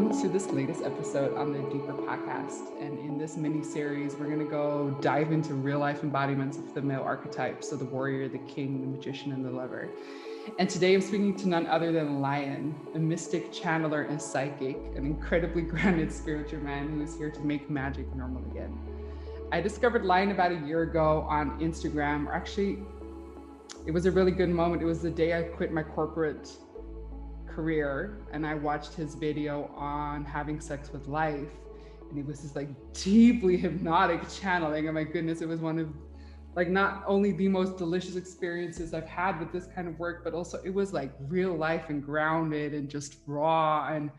welcome to this latest episode on the Deeper podcast. And in this mini series, we're going to go dive into real life embodiments of the male archetype. So the warrior, the king, the magician, and the lover. And today I'm speaking to none other than Lion, a mystic channeler and psychic, an incredibly grounded spiritual man who is here to make magic normal again. I discovered Lion about a year ago on Instagram, or actually, it was a really good moment. It was the day I quit my corporate career and I watched his video on having sex with life, and it was this like deeply hypnotic channeling. Oh my goodness, it was one of like not only the most delicious experiences I've had with this kind of work, but also it was like real life and grounded and just raw, and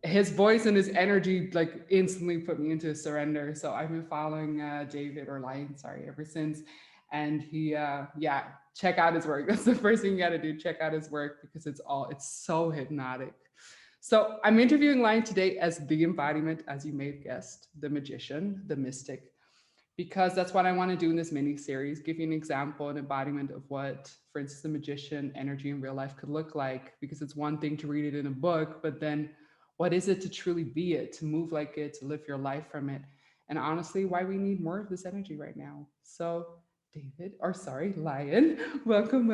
his voice and his energy like instantly put me into a surrender. So I've been following David, or Lion, sorry, ever since. And he check out his work. That's the first thing you got to do. Check out his work because it's so hypnotic. So I'm interviewing Lion today as the embodiment, as you may have guessed, the magician, the mystic, because that's what I want to do in this mini series. Give you an example, an embodiment of what, for instance, the magician energy in real life could look like, because it's one thing to read it in a book, but then what is it to truly be it, to move like it, to live your life from it? And honestly, why we need more of this energy right now. So David, or sorry, Lion, welcome.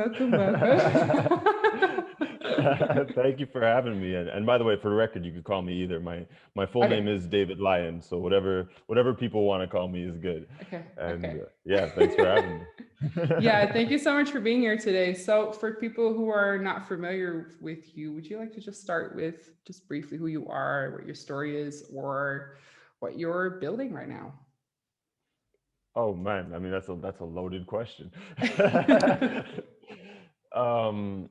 Thank you for having me. And by the way, for the record, you could call me either. My full name Okay, is David Lyon, so whatever people want to call me is good. And okay. yeah, thanks for having me. Yeah, thank you so much for being here today. So for people who are not familiar with you, would you like to just start with just briefly who you are, what your story is, or what you're building right now? Oh man, I mean that's a loaded question. um,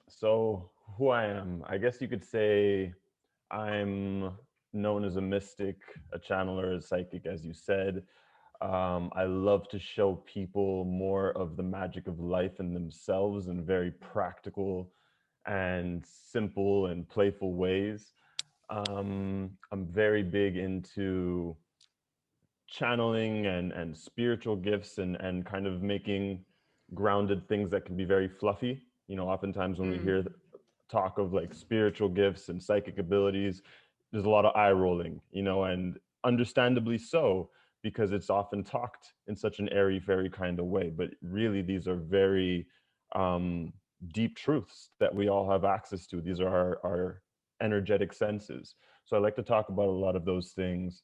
so who I am, I guess you could say I'm known as a mystic, a channeler, a psychic, as you said. I love to show people more of the magic of life in themselves in very practical and simple and playful ways. I'm very big into channeling and spiritual gifts and kind of making grounded things that can be very fluffy. You know, oftentimes when we hear Mm, talk of like spiritual gifts and psychic abilities, there's a lot of eye rolling, you know, and understandably so, because it's often talked in such an airy fairy kind of way. But really, these are very um, deep truths that we all have access to. These are our energetic senses. So I like to talk about a lot of those things.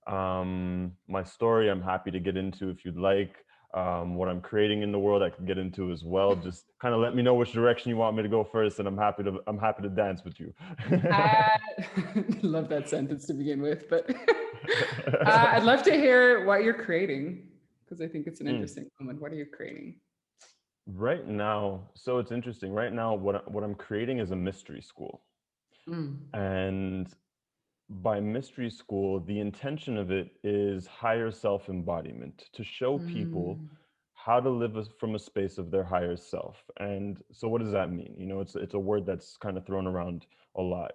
My story, I'm happy to get into if you'd like. What I'm creating in the world, I can get into as well. Just kind of let me know which direction you want me to go first, and I'm happy to dance with you. I love that sentence to begin with, but I'd love to hear what you're creating because I think it's an Mm. interesting moment. What are you creating? Right now, so it's interesting. Right now, what I'm creating is a mystery school, Mm. and by mystery school, the intention of it is higher self embodiment to show people Mm. how to live from a space of their higher self. And so, what does that mean? You know, it's a word that's kind of thrown around a lot.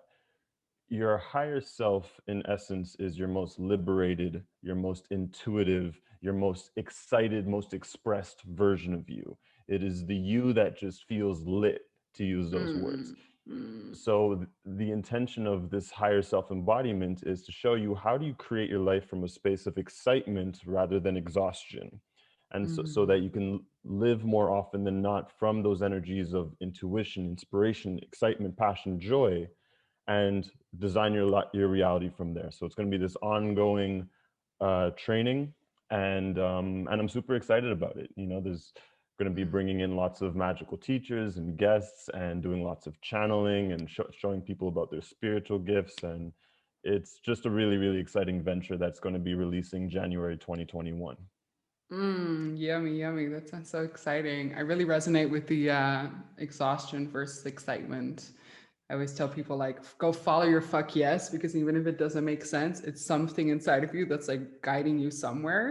Your higher self, in essence, is your most liberated, your most intuitive, your most excited, most expressed version of you. It is the you that just feels lit, to use those words. Mm. Mm. So the intention of this higher self embodiment is to show you how do you create your life from a space of excitement rather than exhaustion, and so that Mm. you can live more often than not from those energies of intuition, inspiration, excitement, passion, joy, and design your reality from there. So it's going to be this ongoing training, and I'm super excited about it. You know, there's going to be Mm. bringing in lots of magical teachers and guests, and doing lots of channeling and showing people about their spiritual gifts, and it's just a really really exciting venture that's going to be releasing January 2021. Mm. Yummy, yummy. That sounds so exciting. I really resonate with the exhaustion versus excitement. I always tell people like go follow your fuck yes, because even if it doesn't make sense, it's something inside of you that's like guiding you somewhere,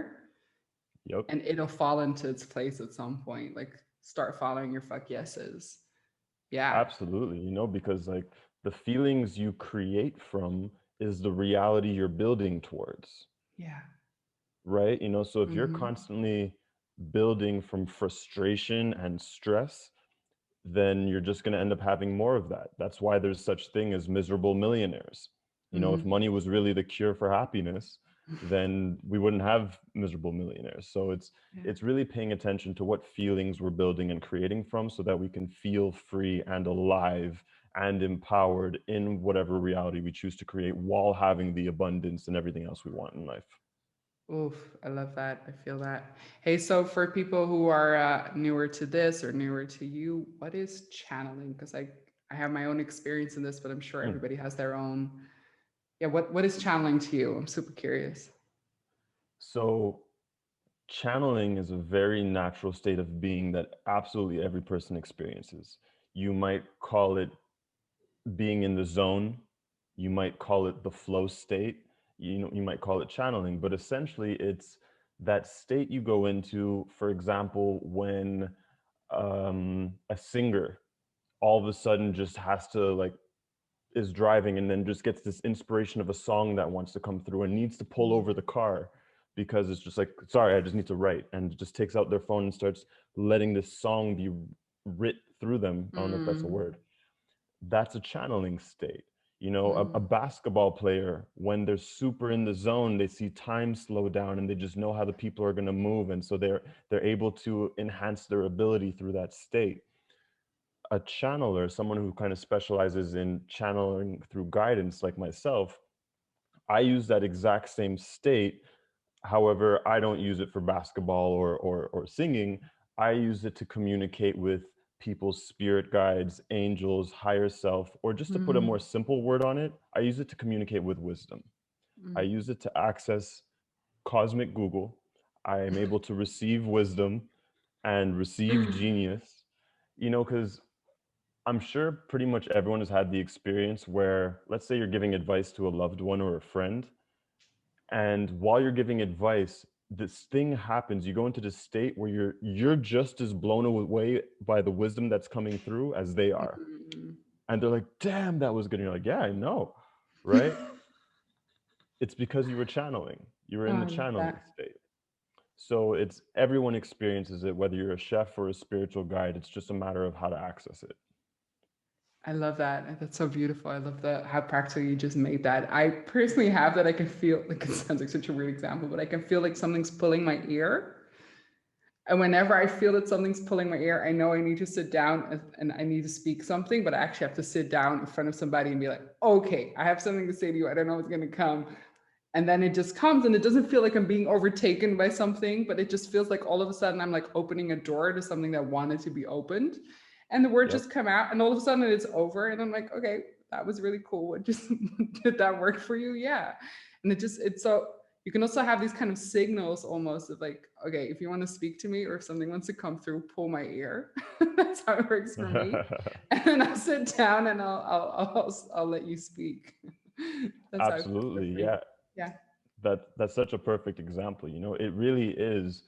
Yep, and it'll fall into its place at some point. Like start following your fuck yeses. Yeah. absolutely. You know, because like the feelings you create from is the reality you're building towards. Yeah. Right? You know, so if you're Mm-hmm. constantly building from frustration and stress, then you're just going to end up having more of that. That's why there's such thing as miserable millionaires. You know, if Mm. money was really the cure for happiness, then we wouldn't have miserable millionaires. So Yeah. it's really paying attention to what feelings we're building and creating from, so that we can feel free and alive and empowered in whatever reality we choose to create, while having the abundance and everything else we want in life. Oof, I love that. I feel that. Hey, so for people who are newer to this or newer to you, what is channeling? Because I have my own experience in this, but I'm sure Hmm. everybody has their own. Yeah, what is channeling to you? I'm super curious. So channeling is a very natural state of being that absolutely every person experiences. You might call it being in the zone, you might call it the flow state, you know, you might call it channeling, but essentially it's that state you go into, for example, when a singer all of a sudden just has to like is driving and then just gets this inspiration of a song that wants to come through and needs to pull over the car because it's just like, sorry, I just need to write, and just takes out their phone and starts letting this song be writ through them. I don't know if that's a Mm, word. That's a channeling state. You know, a mm, basketball player, when they're super in the zone, they see time slow down and they just know how the people are going to move, and so they're able to enhance their ability through that state. A channeler, someone who kind of specializes in channeling through guidance like myself, I use that exact same state. However, I don't use it for basketball or singing. I use it to communicate with people's spirit guides, angels, higher self, or just to put a more mm, simple word on it, I use it to communicate with wisdom. I mm. use it to access cosmic Google. I am able to receive wisdom and receive genius, you know, because I'm sure pretty much everyone has had the experience where, let's say, you're giving advice to a loved one or a friend, and while you're giving advice, this thing happens. You go into this state where you're just as blown away by the wisdom that's coming through as they are, Mm. and they're like, "Damn, that was good." And you're like, "Yeah, I know, right?" It's because you were channeling. You were Oh, in I the love channeling that. state. So it's everyone experiences it, whether you're a chef or a spiritual guide. It's just a matter of how to access it. I love that. That's so beautiful. I love the how practical you just made that. I personally have that. I can feel like it sounds like such a weird example, but I can feel like something's pulling my ear. And whenever I feel that something's pulling my ear, I know I need to sit down and I need to speak something, but I actually have to sit down in front of somebody and be like, okay, I have something to say to you. I don't know what's going to come. And then it just comes and it doesn't feel like I'm being overtaken by something, but it just feels like all of a sudden I'm like opening a door to something that wanted to be opened. And the word Yep. just come out and all of a sudden it's over. And I'm like, okay, that was really cool. What just did that work for you? Yeah. And it's so you can also have these kind of signals almost of like, okay, if you want to speak to me or if something wants to come through, pull my ear. That's how it works for me. And then I'll sit down and I'll let you speak. That's how it Absolutely, works for me. yeah. Yeah. That's such a perfect example. You know, it really is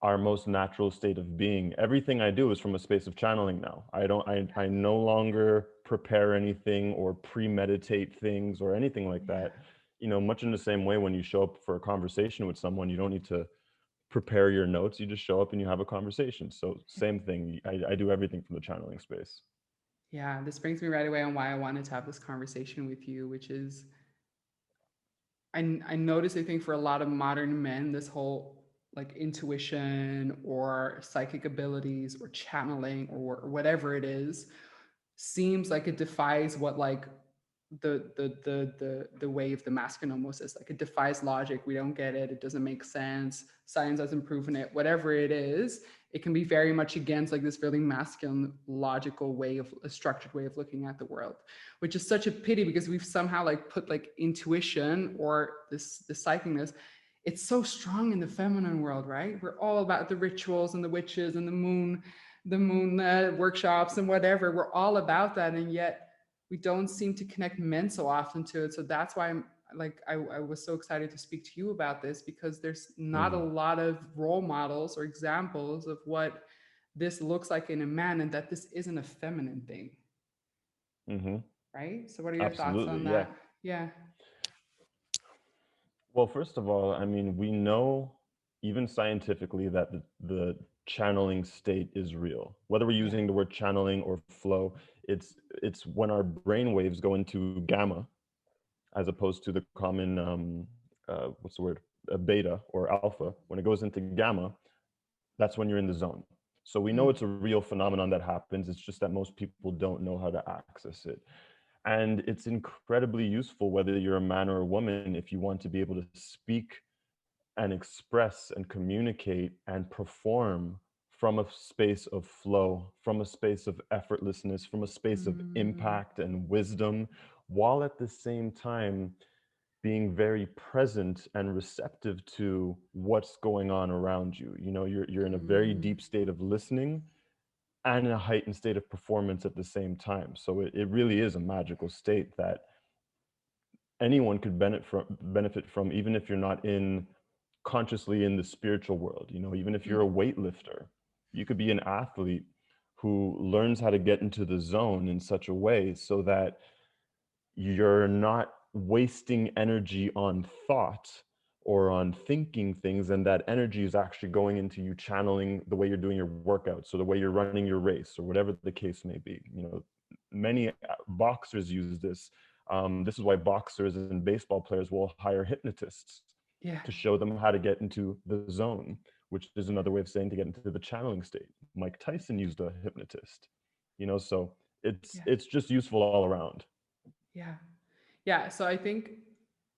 our most natural state of being. Everything I do is from a space of channeling now. I no longer prepare anything or premeditate things or anything like Yeah. that. You know, much in the same way, when you show up for a conversation with someone, you don't need to prepare your notes. You just show up and you have a conversation. So same thing. I do everything from the channeling space. Yeah. This brings me right away on why I wanted to have this conversation with you, which is I notice I think for a lot of modern men, this whole like intuition or psychic abilities or channeling or whatever it is seems like it defies what like the way of the masculine almost is like it defies logic. We don't get it. It doesn't make sense. Science hasn't proven it. Whatever it is, it can be very much against like this really masculine logical way of a structured way of looking at the world, which is such a pity because we've somehow like put like intuition or this psychicness, it's so strong in the feminine world, right? We're all about the rituals and the witches and the moon workshops and whatever. We're all about that, and yet we don't seem to connect men so often to it. So that's why I was so excited to speak to you about this because there's not a Hmm. lot of role models or examples of what this looks like in a man, and that this isn't a feminine thing, Hmm. right? So what are your thoughts on Absolutely, yeah. that? Yeah. Well, first of all, I mean, we know even scientifically that the channeling state is real. Whether we're Yeah. using the word channeling or flow, it's when our brain waves go into gamma, as opposed to the common what's the word, beta or alpha. When it goes into gamma, that's when you're in the zone. So we know Mm. it's a real phenomenon that happens. It's just that most people don't know how to access it. And it's incredibly useful, whether you're a man or a woman, if you want to be able to speak and express and communicate and perform from a space of flow, from a space of effortlessness, from a space of Mm. impact and wisdom, while at the same time being very present and receptive to what's going on around you. You know, you're in a very Mm. deep state of listening and in a heightened state of performance at the same time. So it really is a magical state that anyone could benefit from, even if you're not in consciously in the spiritual world. You know, even if you're a Mm. weightlifter, you could be an athlete who learns how to get into the zone in such a way so that you're not wasting energy on thought or on thinking things, and that energy is actually going into you channeling the way you're doing your workouts, or the way you're running your race, or whatever the case may be. You know, many boxers use this. This is why boxers and baseball players will hire hypnotists Yeah. to show them how to get into the zone, which is another way of saying to get into the channeling state. Mike Tyson used a hypnotist, you know, so Yeah. it's just useful all around. Yeah. Yeah. So I think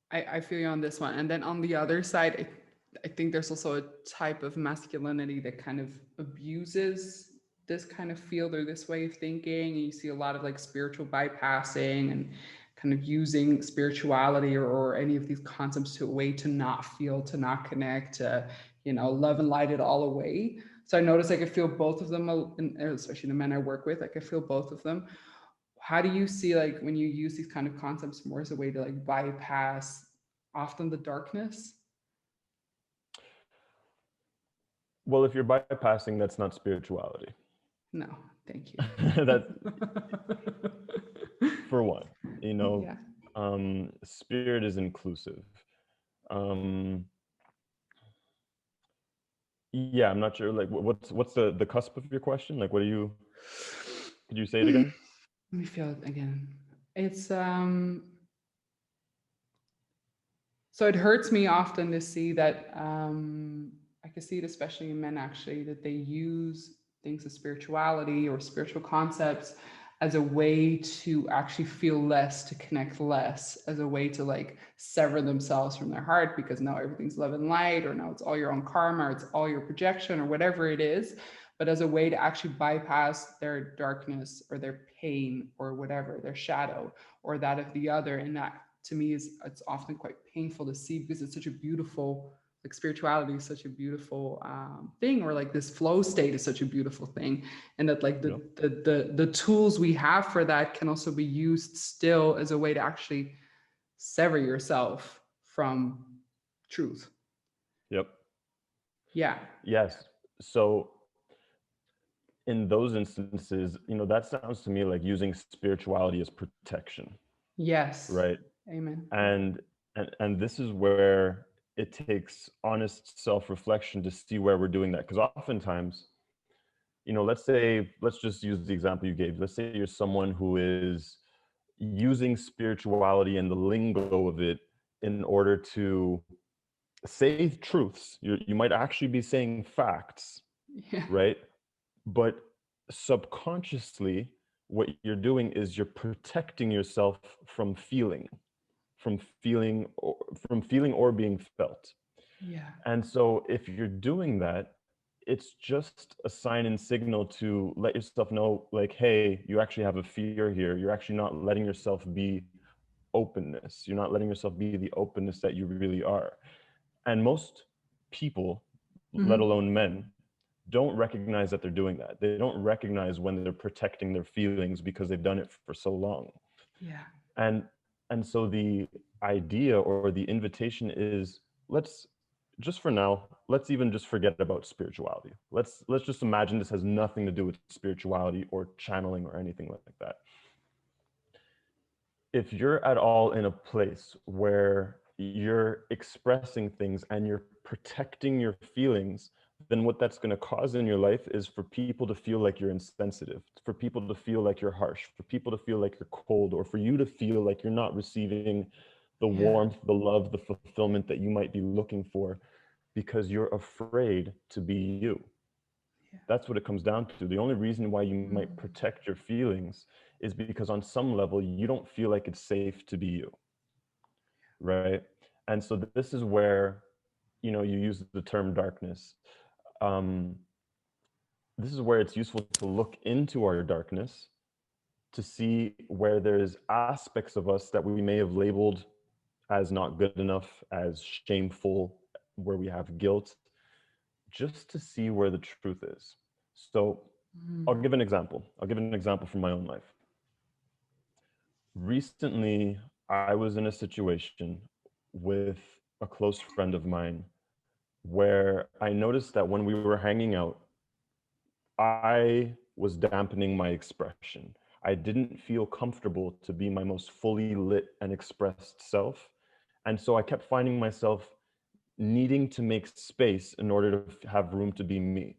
I feel you on this one. And then on the other side, I think there's also a type of masculinity that kind of abuses this kind of field or this way of thinking. And you see a lot of like spiritual bypassing and kind of using spirituality or any of these concepts to a way to not feel, to not connect, to, you know, love and light it all away. So I notice like I feel both of them, especially the men I work with, like I feel both of them. How do you see like when you use these kind of concepts more as a way to like bypass often the darkness? Well, if you're bypassing, that's not spirituality. No, thank you. That, for one, you know, Yeah. spirit is inclusive. Um, yeah, I'm not sure. Like, what's the cusp of your question? Like, what do you? Could you say it Let again? me feel it again. It's so it hurts me often to see that I can see it especially in men actually that they use things of spirituality or spiritual concepts as a way to actually feel less, to connect less, as a way to like sever themselves from their heart because now everything's love and light, or now it's all your own karma, or it's all your projection, or whatever it is, but as a way to actually bypass their darkness or their pain or whatever, their shadow or that of the other. And that to me is it's often quite painful to see because it's such a beautiful, like spirituality is such a beautiful thing, or like this flow state is such a beautiful thing, and that like Yep. the tools we have for that can also be used still as a way to actually sever yourself from truth. Yep. Yeah. Yes. So in those instances, you know, that sounds to me like using spirituality as protection, Yes. right? Amen. Yeah. And this is where it takes honest self-reflection to see where we're doing that. Because oftentimes, you know, let's just use the example you gave. Let's say you're someone who is using spirituality and the lingo of it in order to say truths. You might actually be saying facts, Yeah. right? But subconsciously, what you're doing is you're protecting yourself from feeling, from feeling, or, from feeling or being felt. Yeah. And so, if you're doing that, it's just a sign and signal to let yourself know, like, hey, you actually have a fear here. You're actually not letting yourself be openness. You're not letting yourself be the openness that you really are. And most people, let Mm-hmm. alone men, don't recognize that they're doing that. They don't recognize when they're protecting their feelings because they've done it for so long. Yeah. And and so the idea or the invitation is, let's just for now, let's even just forget about spirituality. Let's just imagine this has nothing to do with spirituality or channeling or anything like that. If you're at all in a place where you're expressing things and you're protecting your feelings, then what that's going to cause in your life is for people to feel like you're insensitive, for people to feel like you're harsh, for people to feel like you're cold, or for you to feel like you're not receiving the Yeah. warmth, the love, the fulfillment that you might be looking for, because you're afraid to be you. Yeah. That's what it comes down to. The only reason why you might Mm. protect your feelings is because on some level you don't feel like it's safe to be you, right? And so this is where, you use the term darkness. Um, this is where it's useful to look into our darkness to see where there's aspects of us that we may have labeled as not good enough, as shameful, where we have guilt, just to see where the truth is. So I'll Mm. give an example. I'll give an example from my own life. Recently, I was in a situation with a close friend of mine where I noticed that when we were hanging out, I was dampening my expression. I didn't feel comfortable to be my most fully lit and expressed self. And so I kept finding myself needing to make space in order to have room to be me,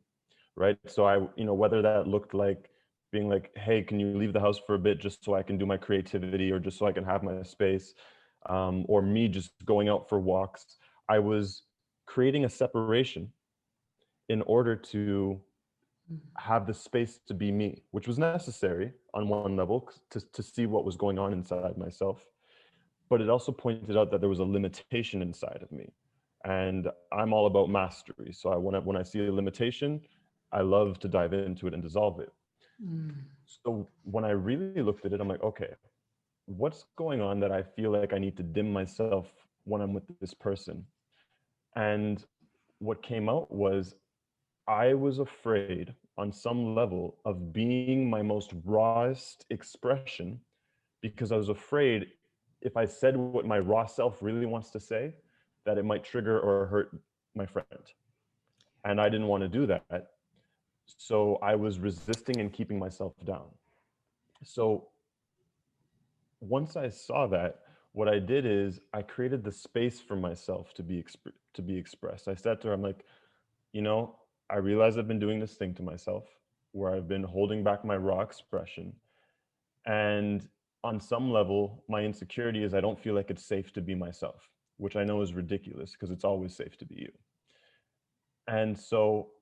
right? So whether that looked like being like, hey, can you leave the house for a bit just so I can do my creativity or just so I can have my space, or me just going out for walks, I was creating a separation in order to Mm. have the space to be me, which was necessary on one level to see what was going on inside myself. But it also pointed out that there was a limitation inside of me. And I'm all about mastery. So when I see a limitation, I love to dive into it and dissolve it. Mm. So when I really looked at it, I'm like, okay, what's going on that I feel like I need to dim myself when I'm with this person? And what came out was I was afraid on some level of being my most rawest expression because I was afraid if I said what my raw self really wants to say, that it might trigger or hurt my friend. And I didn't want to do that. So I was resisting and keeping myself down. So once I saw that, what I did is I created the space for myself to be expressed. I said to her, I'm like, I realize I've been doing this thing to myself where I've been holding back my raw expression. And on some level, my insecurity is I don't feel like it's safe to be myself, which I know is ridiculous because it's always safe to be you. And so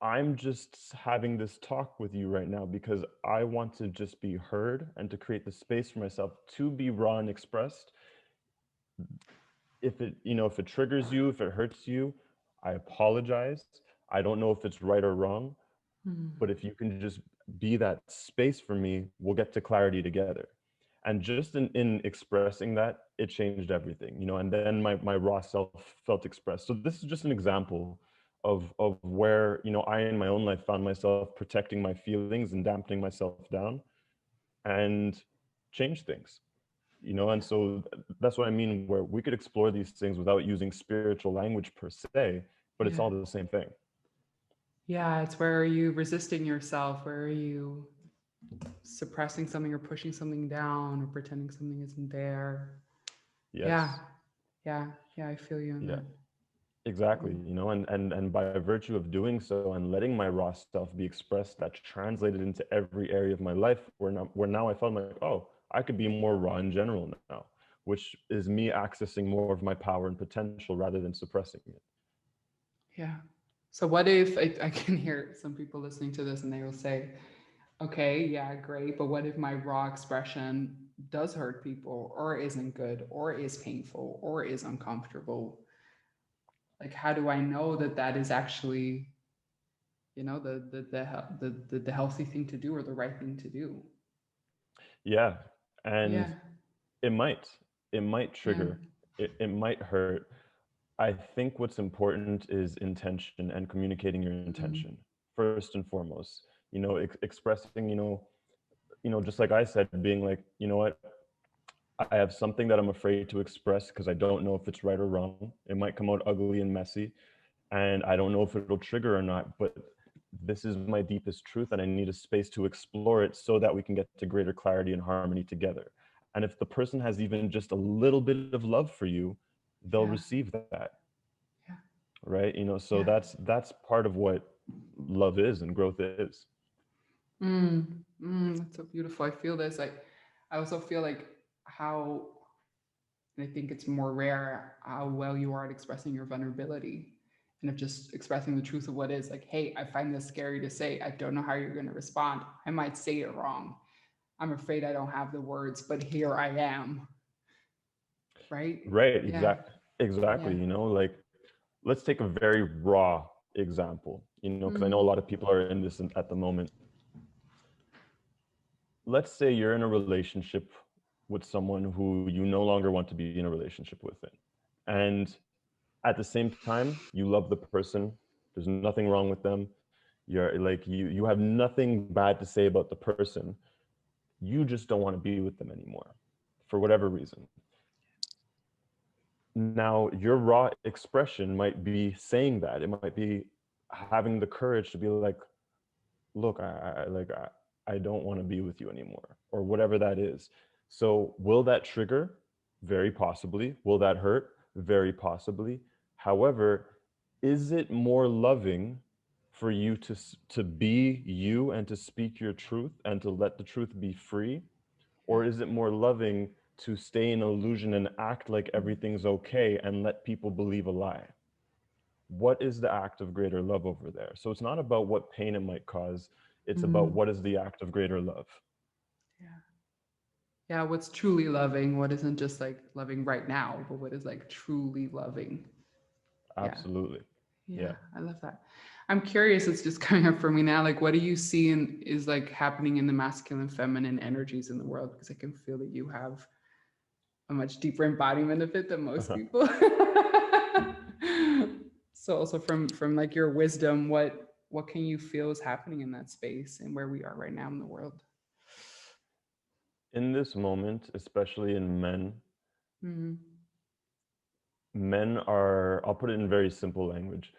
I'm just having this talk with you right now because I want to just be heard and to create the space for myself to be raw and expressed. If it triggers you, if it hurts you, I apologize. I don't know if it's right or wrong, Mm. but if you can just be that space for me, we'll get to clarity together. And just in expressing that, it changed everything, and then my raw self felt expressed. So this is just an example of where, I in my own life found myself protecting my feelings and dampening myself down and change things, and so that's what I mean, where we could explore these things without using spiritual language per se, but it's Yeah. all the same thing. Yeah. It's where are you resisting yourself? Where are you suppressing something or pushing something down or pretending something isn't there? Yeah. Yes. Yeah. Yeah. I feel you on Yeah. that. Exactly, Mm. and by virtue of doing so and letting my raw self be expressed, that translated into every area of my life where now I felt like, oh, I could be more raw in general now, which is me accessing more of my power and potential rather than suppressing it. Yeah. So what if I can hear some people listening to this and they will say, okay, yeah, great, but what if my raw expression does hurt people or isn't good or is painful or is uncomfortable? Like, how do I know that that is actually, the healthy thing to do or the right thing to do? Yeah, and Yeah. it might it might Yeah. trigger, it might hurt. I think what's important is intention and communicating your Mm. intention first and foremost. Expressing, just like I said, being like, you know what, I have something that I'm afraid to express because I don't know if it's right or wrong. It might come out ugly and messy, and I don't know if it'll trigger or not, but this is my deepest truth, and I need a space to explore it so that we can get to greater clarity and harmony together. And if the person has even just a little bit of love for you, they'll Yeah. receive that, Yeah. right? So Yeah. that's part of what love is and growth is. That's so beautiful. I feel this. I also feel like how And I think it's more rare how well you are at expressing your vulnerability and of just expressing the truth of what is like, hey, I find this scary to say. I don't know how you're going to respond. I might say it wrong. I'm afraid I don't have the words, but here I am. Right? Right, Yeah. exactly. Yeah. Like, let's take a very raw example, because I know a Mm-hmm. lot of people are in this at the moment. Let's say you're in a relationship with someone who you no longer want to be in a relationship with it. And at the same time, you love the person. There's nothing wrong with them. You're like you have nothing bad to say about the person. You just don't want to be with them anymore for whatever reason. Now, your raw expression might be saying that. It might be having the courage to be like, look, I don't want to be with you anymore, or whatever that is. So will that trigger? Very possibly. Will that hurt? Very possibly. However, is it more loving for you to be you and to speak your truth and to let the truth be free? Yeah. Or is it more loving to stay in illusion and act like everything's okay and let people believe a lie? What is the act of greater love over there? So it's not about what pain it might cause, it's about Mm-hmm. what is the act of greater love. Yeah. Yeah. What's truly loving? What isn't just like loving right now, but what is like truly loving? Yeah. Absolutely. Yeah, Yeah. I love that. I'm curious, it's just coming up for me now. Like, what do you see in, is like happening in the masculine, feminine energies in the world? Because I can feel that you have a much deeper embodiment of it than most people. So, also from like your wisdom, what can you feel is happening in that space and where we are right now in the world? In this moment, especially in men, Mm-hmm. men are, I'll put it in very simple language,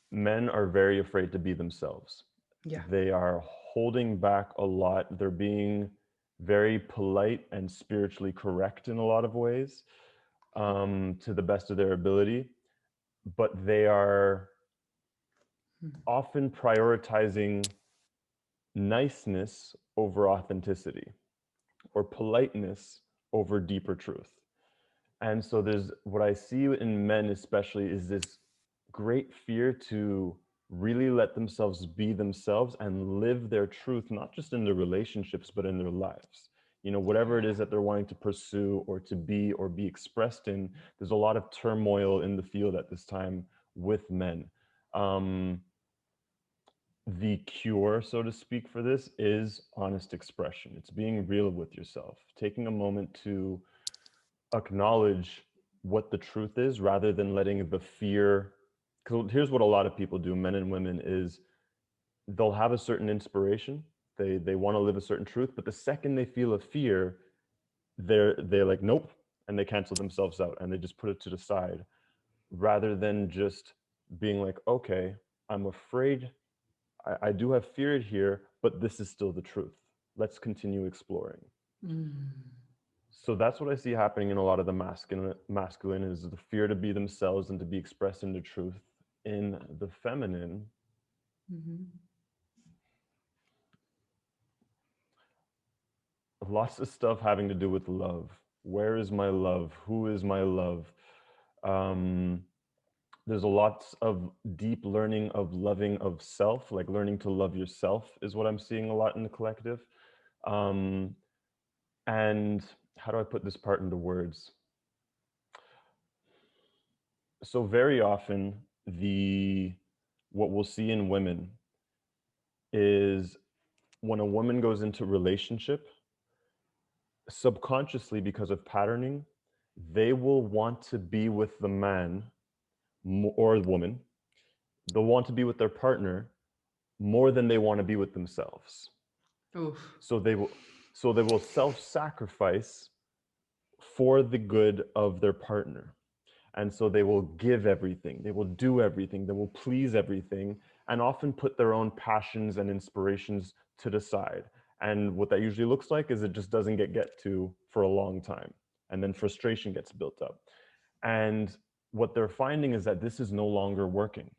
men are very afraid to be themselves. Yeah. They are holding back a lot. They're being very polite and spiritually correct in a lot of ways, to the best of their ability, but they are often prioritizing niceness over authenticity or politeness over deeper truth. And so there's what I see in men especially is this great fear to really let themselves be themselves and live their truth, not just in their relationships, but in their lives. Whatever it is that they're wanting to pursue or be expressed in, there's a lot of turmoil in the field at this time with men. Um, the cure, so to speak, for this is honest expression. It's being real with yourself, taking a moment to acknowledge what the truth is rather than letting the fear. Because here's what a lot of people do, men and women, is they'll have a certain inspiration. They want to live a certain truth, but the second they feel a fear, they're like, nope, and they cancel themselves out and they just put it to the side rather than just being like, okay, I'm afraid, I do have fear here, but this is still the truth. Let's continue exploring. Mm-hmm. So that's what I see happening in a lot of the masculine is the fear to be themselves and to be expressed in the truth. In the feminine, lots of stuff having to do with love. Where is my love? Who is my love? Um, there's a lot of deep learning of loving of self, like learning to love yourself is what I'm seeing a lot in the collective. Um, and how do I put this part into words? So very often the what we'll see in women is when a woman goes into relationship, subconsciously because of patterning, they will want to be with the man or the woman. They'll want to be with their partner more than they want to be with themselves. Oof. So they will self-sacrifice for the good of their partner. And so they will give everything, they will do everything, they will please everything, and often put their own passions and inspirations to the side. And what that usually looks like is it just doesn't get to for a long time. And then frustration gets built up. And what they're finding is that this is no longer working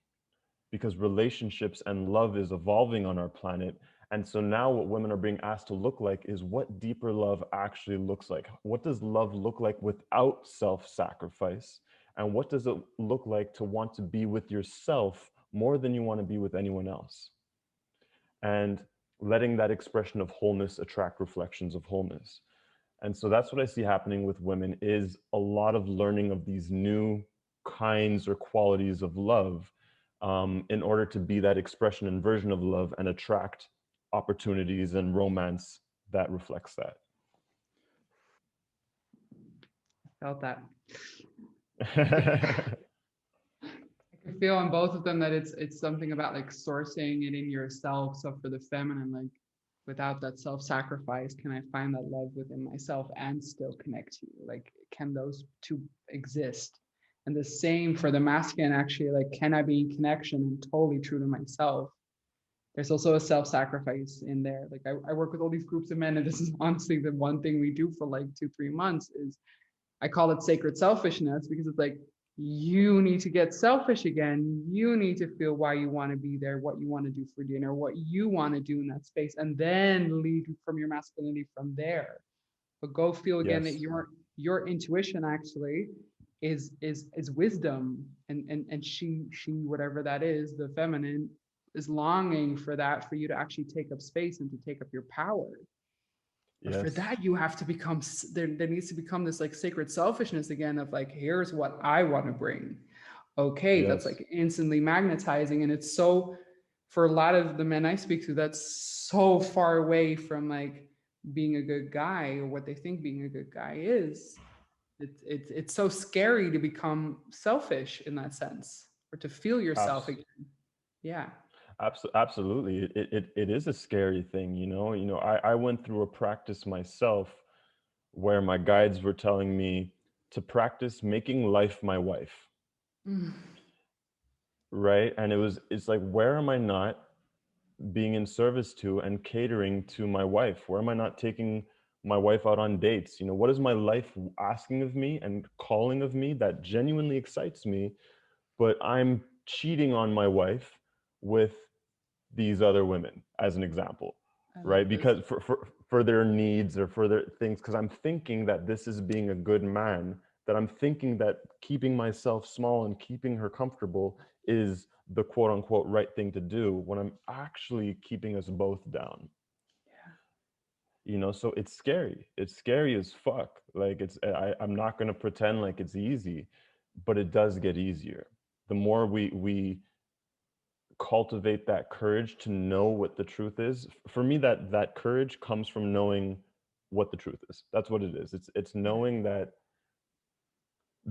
because relationships and love is evolving on our planet. And so now what women are being asked to look like is what deeper love actually looks like. What does love look like without self-sacrifice? And what does it look like to want to be with yourself more than you want to be with anyone else? And letting that expression of wholeness attract reflections of wholeness. And so that's what I see happening with women is a lot of learning of these new kinds or qualities of love, in order to be that expression and version of love and attract opportunities and romance that reflects that. Felt that. I can feel on both of them that it's something about like sourcing it in yourself. So for the feminine, like without that self-sacrifice, can I find that love within myself and still connect to you? Like, can those two exist? And the same for the masculine, actually, like, can I be in connection and totally true to myself? There's also a self-sacrifice in there. Like I work with all these groups of men, and this is honestly the one thing we do for like 2-3 months is I call it sacred selfishness, because it's like you need to get selfish again. You need to feel why you want to be there, what you want to do for dinner, what you want to do in that space, and then lead from your masculinity from there. But go feel again that Yes, your intuition actually is wisdom, and she whatever that is, the feminine, is longing for that, for you to actually take up space and to take up your power. But for yes, that, you have to become, there needs to become this like sacred selfishness again of like, here's what I want to bring. Okay, that's yes, like instantly magnetizing. And it's so, for a lot of the men I speak to, that's so far away from like being a good guy or what they think being a good guy is. It's so scary to become selfish in that sense, or to feel yourself Abs- again. Yeah. absolutely. It is a scary thing, I went through a practice myself where my guides were telling me to practice making life my wife, Mm. right? And it's like, where am I not being in service to and catering to my wife? Where am I not taking my wife out on dates? What is my life asking of me and calling of me that genuinely excites me, but I'm cheating on my wife with these other women, as an example, I right? love this. Because for their needs or for their things, because I'm thinking that this is being a good man, that I'm thinking that keeping myself small and keeping her comfortable is the quote unquote right thing to do, when I'm actually keeping us both down. Yeah. So it's scary as fuck. Like, I'm not going to pretend like it's easy, but it does get easier the more we cultivate that courage to know what the truth is. For me, that courage comes from knowing what the truth is. That's what it is. It's knowing that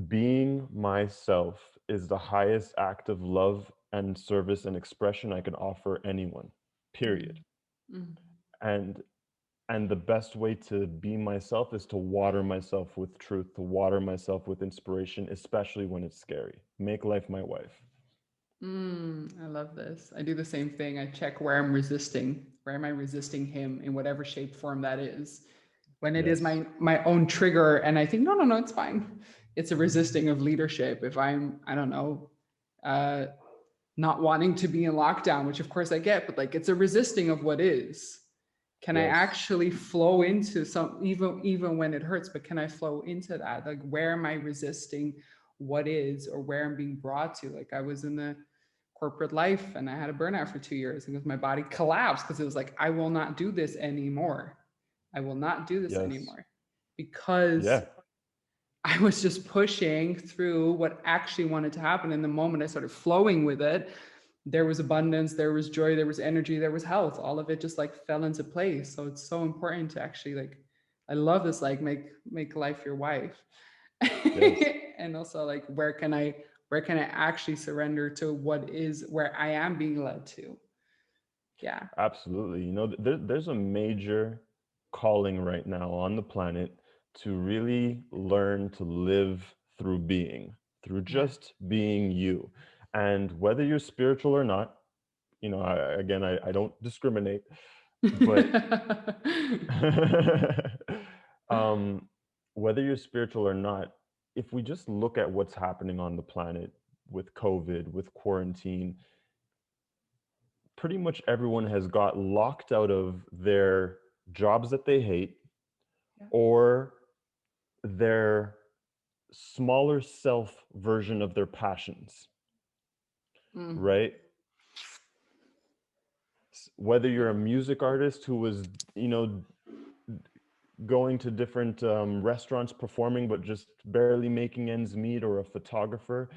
being myself is the highest act of love and service and expression I can offer anyone, period. Mm. Mm. and and the best way to be myself is to water myself with truth, to water myself with inspiration, especially when it's scary. Make life my wife. I love this. I do the same thing. I check where I'm resisting. Where am I resisting him in whatever shape form that is? When it is Yes, my own trigger, and I think no, it's fine. It's a resisting of leadership. If I'm, I don't know, uh, not wanting to be in lockdown, which of course I get, but like it's a resisting of what is. Can I yes, actually flow into some, even when it hurts, but can I flow into that? Like, where am I resisting what is, or where I'm being brought to? Like, I was in the corporate life and I had a burnout for 2 years because my body collapsed, because it was like, I will not do this anymore. I will not do this yes, anymore, because yeah, I was just pushing through what actually wanted to happen. And the moment I started flowing with it, there was abundance, there was joy, there was energy, there was health. All of it just like fell into place. So it's so important to actually like, I love this, like make life your wife. yes. And also like, where can I actually surrender to what is, where I am being led to? Yeah. Absolutely. There's a major calling right now on the planet to really learn to live through being, through Yeah. just being you. And whether you're spiritual or not, again, I don't discriminate, but um, whether you're spiritual or not, if we just look at what's happening on the planet with COVID, with quarantine, pretty much everyone has got locked out of their jobs that they hate, Yeah. or their smaller self version of their passions, Mm. right? Whether you're Yeah. a music artist who was, going to different restaurants performing, but just barely making ends meet, or a photographer,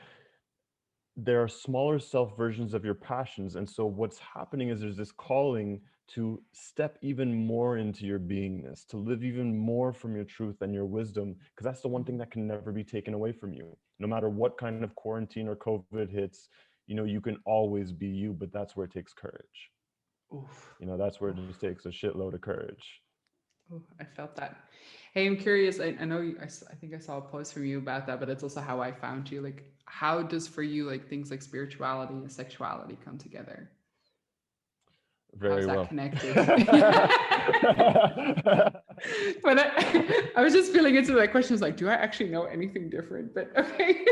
there are smaller self versions of your passions. And so what's happening is there's this calling to step even more into your beingness, to live even more from your truth and your wisdom, because that's the one thing that can never be taken away from you. No matter what kind of quarantine or COVID hits, you can always be you, but that's where it takes courage. Oof. That's where it Oof. just takes a shitload of courage. Oh, I felt that. Hey, I'm curious. I know I think I saw a post from you about that, but it's also how I found you. Like, how does for you like things like spirituality and sexuality come together? How's Very that well. connected? But I was just feeling into that question. I was like, do I actually know anything different? But okay.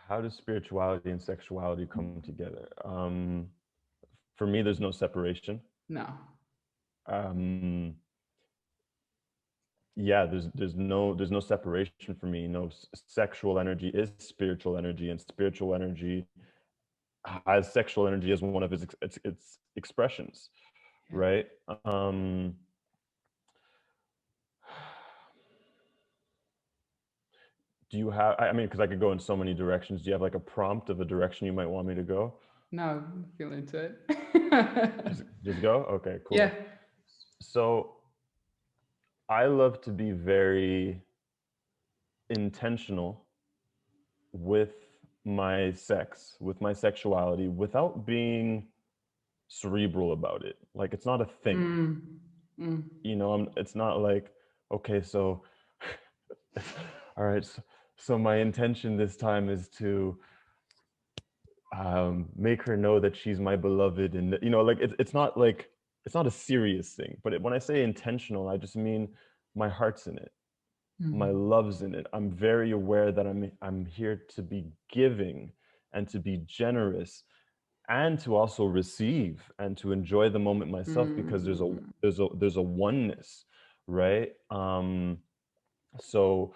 How does spirituality and sexuality come together? For me, there's no separation. No. Um, yeah, there's no separation for me. Sexual energy is spiritual energy, and spiritual energy has sexual energy as one of its expressions, Yeah. right? Um, do you have? I mean, because I could go in so many directions. Do you have like a prompt of a direction you might want me to go? No, feel into Just it. just go. Okay, Yeah. cool. So I love to be very intentional with my sex, with my sexuality, without being cerebral about it. Like it's not a thing. Mm. Mm. It's not like, okay, so all right, so my intention this time is to make her know that she's my beloved, and like it's not a serious thing. But when I say intentional, I just mean my heart's in it, my Mm. love's in it. I'm very aware that I'm here to be giving and to be generous, and to also receive and to enjoy the moment myself, because Mm. there's a oneness, right? So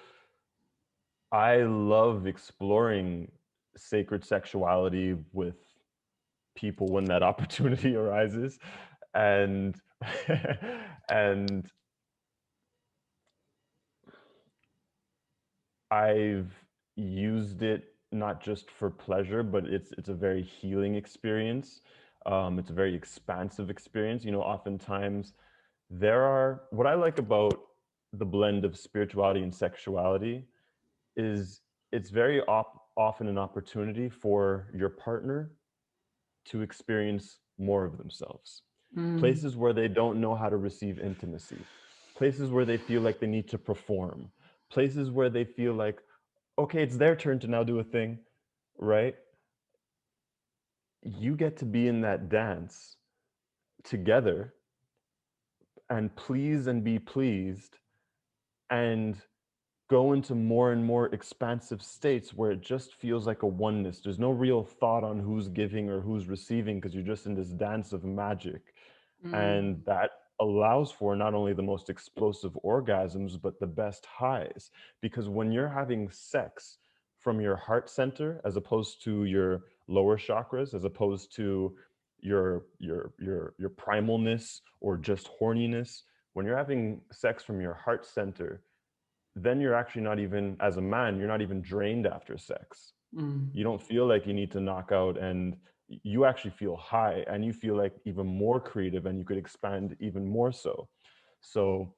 I love exploring sacred sexuality with people when that opportunity arises, and and I've used it not just for pleasure, but it's a very healing experience. It's a very expansive experience. Oftentimes what I like about the blend of spirituality and sexuality is it's very often an opportunity for your partner to experience more of themselves. Mm. Places where they don't know how to receive intimacy, places where they feel like they need to perform, places where they feel like, okay, it's their turn to now do a thing, right? You get to be in that dance together and please and be pleased, and go into more and more expansive states where it just feels like a oneness. There's no real thought on who's giving or who's receiving, because you're just in this dance of magic. Mm. And that allows for not only the most explosive orgasms, but the best highs. Because when you're having sex from your heart center, as opposed to your lower chakras, as opposed to your primalness or just horniness, when you're having sex from your heart center, then you're actually not even, as a man, you're not even drained after sex. Mm. You don't feel like you need to knock out, and you actually feel high, and you feel like even more creative, and you could expand even more so. So,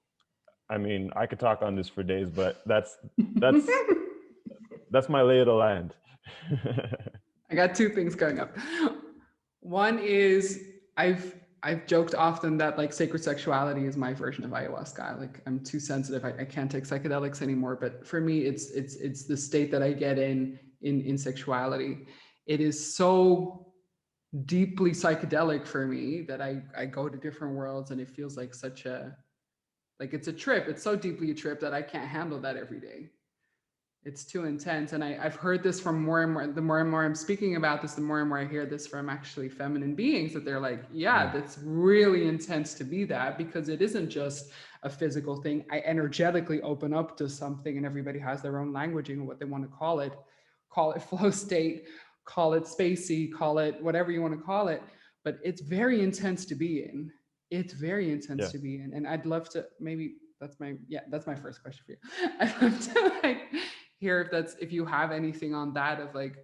I mean, I could talk on this for days, but that's that's my lay of the land. I got two things going up. One is I've joked often that like sacred sexuality is my version of ayahuasca. Like I'm too sensitive. I can't take psychedelics anymore. But for me, it's the state that I get in sexuality. It is so deeply psychedelic for me that I go to different worlds, and it feels like such a like it's a trip. It's so deeply a trip that I can't handle that every day. It's too intense. And I've heard this from more and more, the more and more I'm speaking about this, the more and more I hear this from actually feminine beings, that they're like, yeah, Mm. that's really intense to be that, because it isn't just a physical thing. I energetically open up to something, and everybody has their own languaging of what they want to call it flow state, call it spacey, call it whatever you want to call it. But it's very intense to be in. It's very intense Yeah. to be in. And I'd love to, maybe that's my first question for you. I'd love to like hear if you have anything on that, of like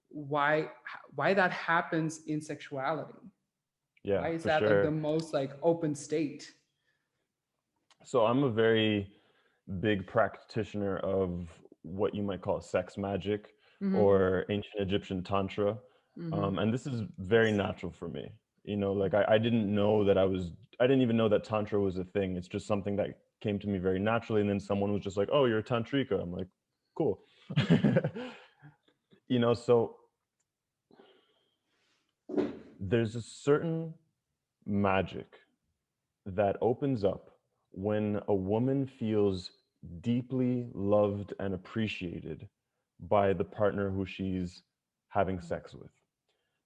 why that happens in sexuality. Yeah, Why is for that like the sure. most like open state? So I'm a very big practitioner of what you might call sex magic Mm-hmm. or ancient Egyptian tantra. Mm-hmm. And this is very natural for me. You know, like I didn't know that I didn't even know that tantra was a thing. It's just something that came to me very naturally. And then someone was just like, oh, you're a tantrika. I'm like, cool. You know, so there's a certain magic that opens up when a woman feels deeply loved and appreciated by the partner who she's having sex with.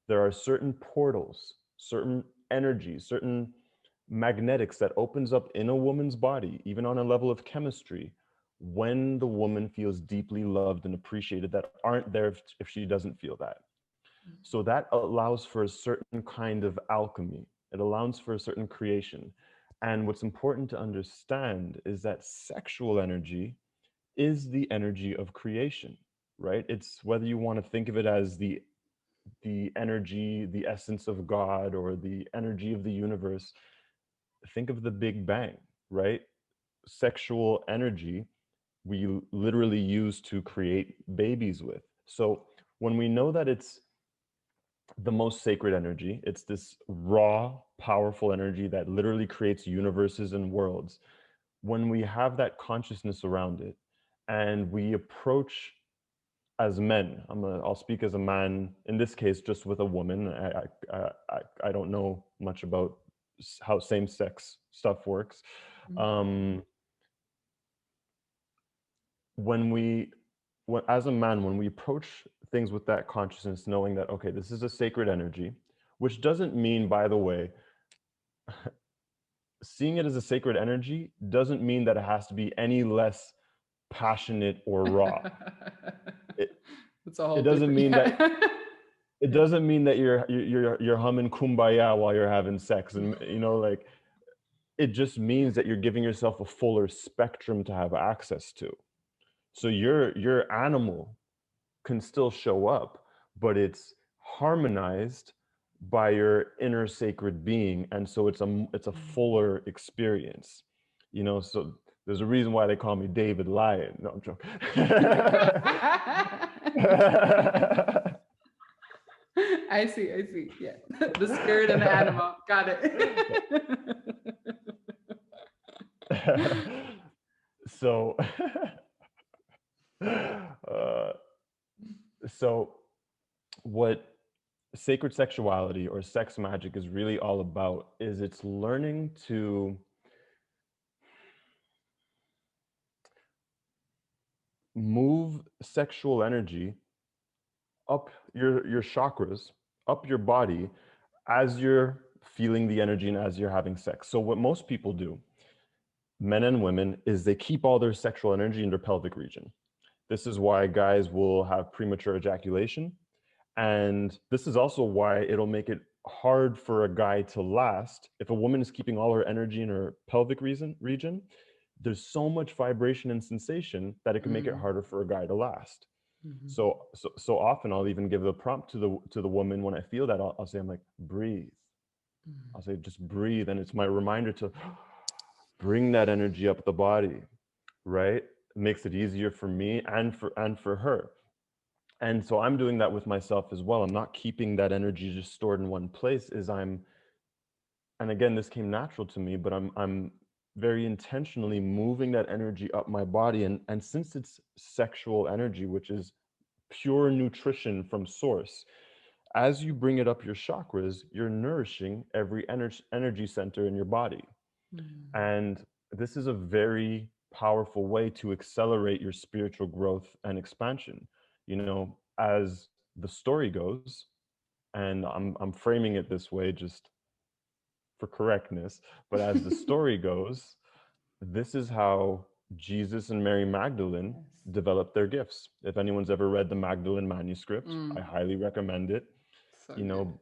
There are certain portals, certain energies, certain magnetics that opens up in a woman's body, even on a level of chemistry, when the woman feels deeply loved and appreciated, that aren't there if she doesn't feel that. So that allows for a certain kind of alchemy. It allows for a certain creation. And what's important to understand is that sexual energy is the energy of creation, right? It's whether you want to think of it as the energy, the essence of God, or the energy of the universe. Think of the Big Bang, right? Sexual energy we literally use to create babies with. So when we know that it's the most sacred energy. It's this raw, powerful energy that literally creates universes and worlds. When we have that consciousness around it and we approach as men, I'll speak as a man in this case, just with a woman. I don't know much about how same sex stuff works. Um, when we as a man, when we approach things with that consciousness, knowing that okay, this is a sacred energy, which doesn't mean, by the way, seeing it as a sacred energy doesn't mean that it has to be any less passionate or raw. it, It's a it whole doesn't different, mean that yeah. it Yeah. doesn't mean that you're humming kumbaya while you're having sex, and you know, like, it just means that you're giving yourself a fuller spectrum to have access to. So your animal can still show up, but it's harmonized by your inner sacred being, and so it's a fuller experience. You know, so there's a reason why they call me David Lion. No, I'm joking. I see, I see. Yeah. The spirit and the animal. Got it. So uh, so what sacred sexuality or sex magic is really all about is it's learning to move sexual energy up your chakras, up your body as you're feeling the energy and as you're having sex. So what most people do, men and women, is they keep all their sexual energy in their pelvic region. This is why guys will have premature ejaculation. And this is also why it'll make it hard for a guy to last. If a woman is keeping all her energy in her pelvic region, there's so much vibration and sensation that it can make it Mm. harder for a guy to last. Mhm. So often I'll even give the prompt to the woman when I feel that. I'll say, I'm like, breathe. Mm. I'll say, just breathe, and it's my reminder to bring that energy up the body, right? It makes it easier for me and for her. And so I'm doing that with myself as well. I'm not keeping that energy just stored in one place. And again, this came natural to me, but I'm very intentionally moving that energy up my body. And since it's sexual energy, which is pure nutrition from source, as you bring it up your chakras, you're nourishing every energy center in your body. Mm. And this is a very powerful way to accelerate your spiritual growth and expansion. As the story goes, and I'm framing it this way just for correctness, but as the story goes, this is how Jesus and Mary Magdalene Yes. developed their gifts. If anyone's ever read the Magdalene manuscript, I Mm, highly recommend it. so You good. know,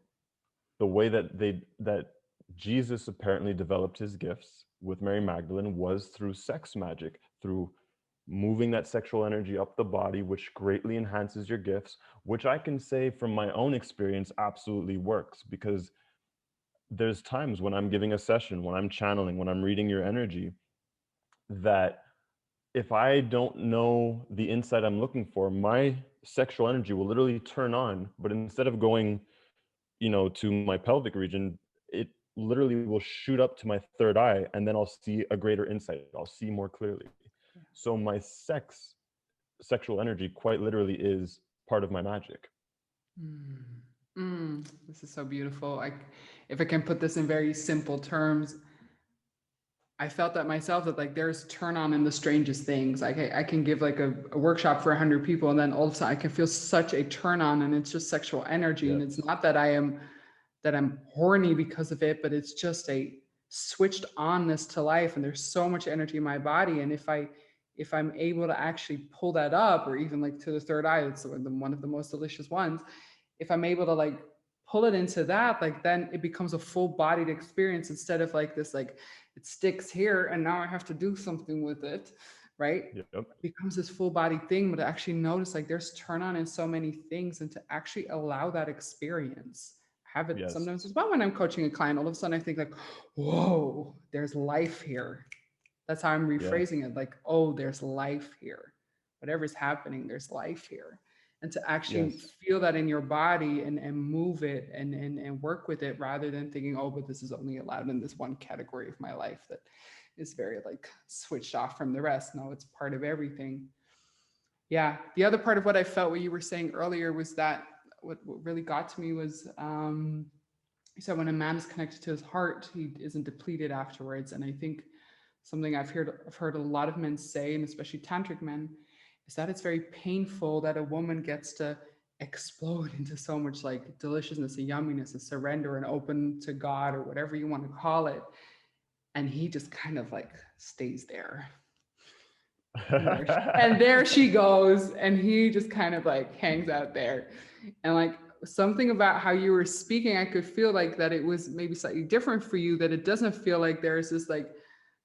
the way that Jesus apparently developed his gifts with Mary Magdalene was through sex magic, through moving that sexual energy up the body, which greatly enhances your gifts, which I can say from my own experience absolutely works, because there's times when I'm giving a session, when I'm channeling, when I'm reading your energy, that if I don't know the insight I'm looking for, my sexual energy will literally turn on, but instead of going, to my pelvic region, it literally will shoot up to my third eye, and then I'll see a greater insight. I'll see more clearly. Yeah. So my sexual energy quite literally is part of my magic. Mm. This is so beautiful. If I can put this in very simple terms, I felt that myself, that like there's turn on in the strangest things. Like I can give like a workshop for 100 people, and then all of a sudden I can feel such a turn on, and it's just sexual energy. And Yes. it's not that I'm horny because of it, but it's just a switched onness to life. And there's so much energy in my body. And if I'm able to actually pull that up, or even like to the third eye, it's one of the most delicious ones. If I'm able to like pull it into that, like then it becomes a full bodied experience, instead of like this, like it sticks here and now I have to do something with it, right? Yep. It becomes this full body thing, but to actually notice like there's turn on in so many things, and to actually allow that experience. Have it Yes. sometimes as well when I'm coaching a client. All of a sudden I think like, whoa, there's life here. That's how I'm Yes. rephrasing it. Like, oh, there's life here. Whatever's happening, there's life here. And to actually Yes. feel that in your body, and move it, and work with it, rather than thinking, oh, but this is only allowed in this one category of my life that is very like switched off from the rest. No, it's part of everything. Yeah. The other part of what I felt, what you were saying earlier, was that what really got to me was, you said when a man is connected to his heart, he isn't depleted afterwards. And I think something I've heard a lot of men say, and especially tantric men, is that it's very painful that a woman gets to explode into so much like deliciousness and yumminess and surrender and open to God, or whatever you want to call it. And he just kind of like stays there. And there she goes, and he just kind of like hangs out there. And like something about how you were speaking, I could feel like that it was maybe slightly different for you, that it doesn't feel like there's this like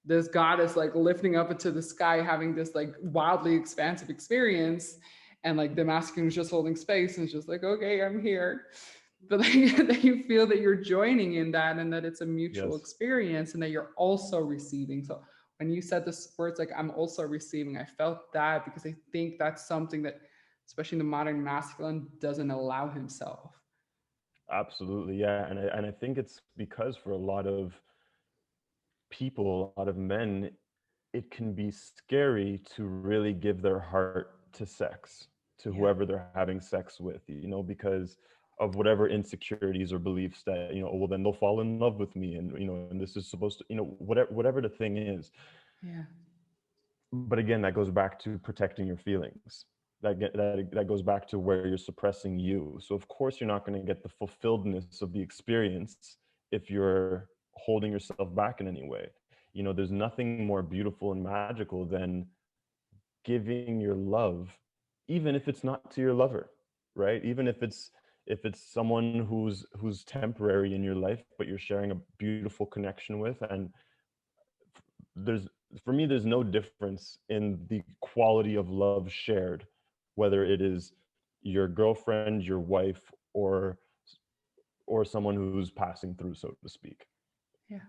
this goddess like lifting up into the sky, having this like wildly expansive experience, and like the masculine is just holding space and it's just like, okay, I'm here. But like that you feel that you're joining in that, and that it's a mutual Yes. experience, and that you're also receiving. So when you said this words like I'm also receiving, I felt that, because I think that's something that especially the modern masculine doesn't allow himself. Absolutely. Yeah. And I think it's because for a lot of people, a lot of men, it can be scary to really give their heart to sex, to Yeah. whoever they're having sex with, because of whatever insecurities or beliefs that, oh, well, then they'll fall in love with me. And, and this is supposed to, whatever the thing is. Yeah. But again, that goes back to protecting your feelings. That goes back to where you're suppressing you. So of course you're not going to get the fulfilledness of the experience if you're holding yourself back in any way. There's nothing more beautiful and magical than giving your love, even if it's not to your lover, right? Even if it's someone who's temporary in your life, but you're sharing a beautiful connection with. And there's for me, there's no difference in the quality of love shared, whether it is your girlfriend, your wife, or someone who's passing through, so to speak. Yeah.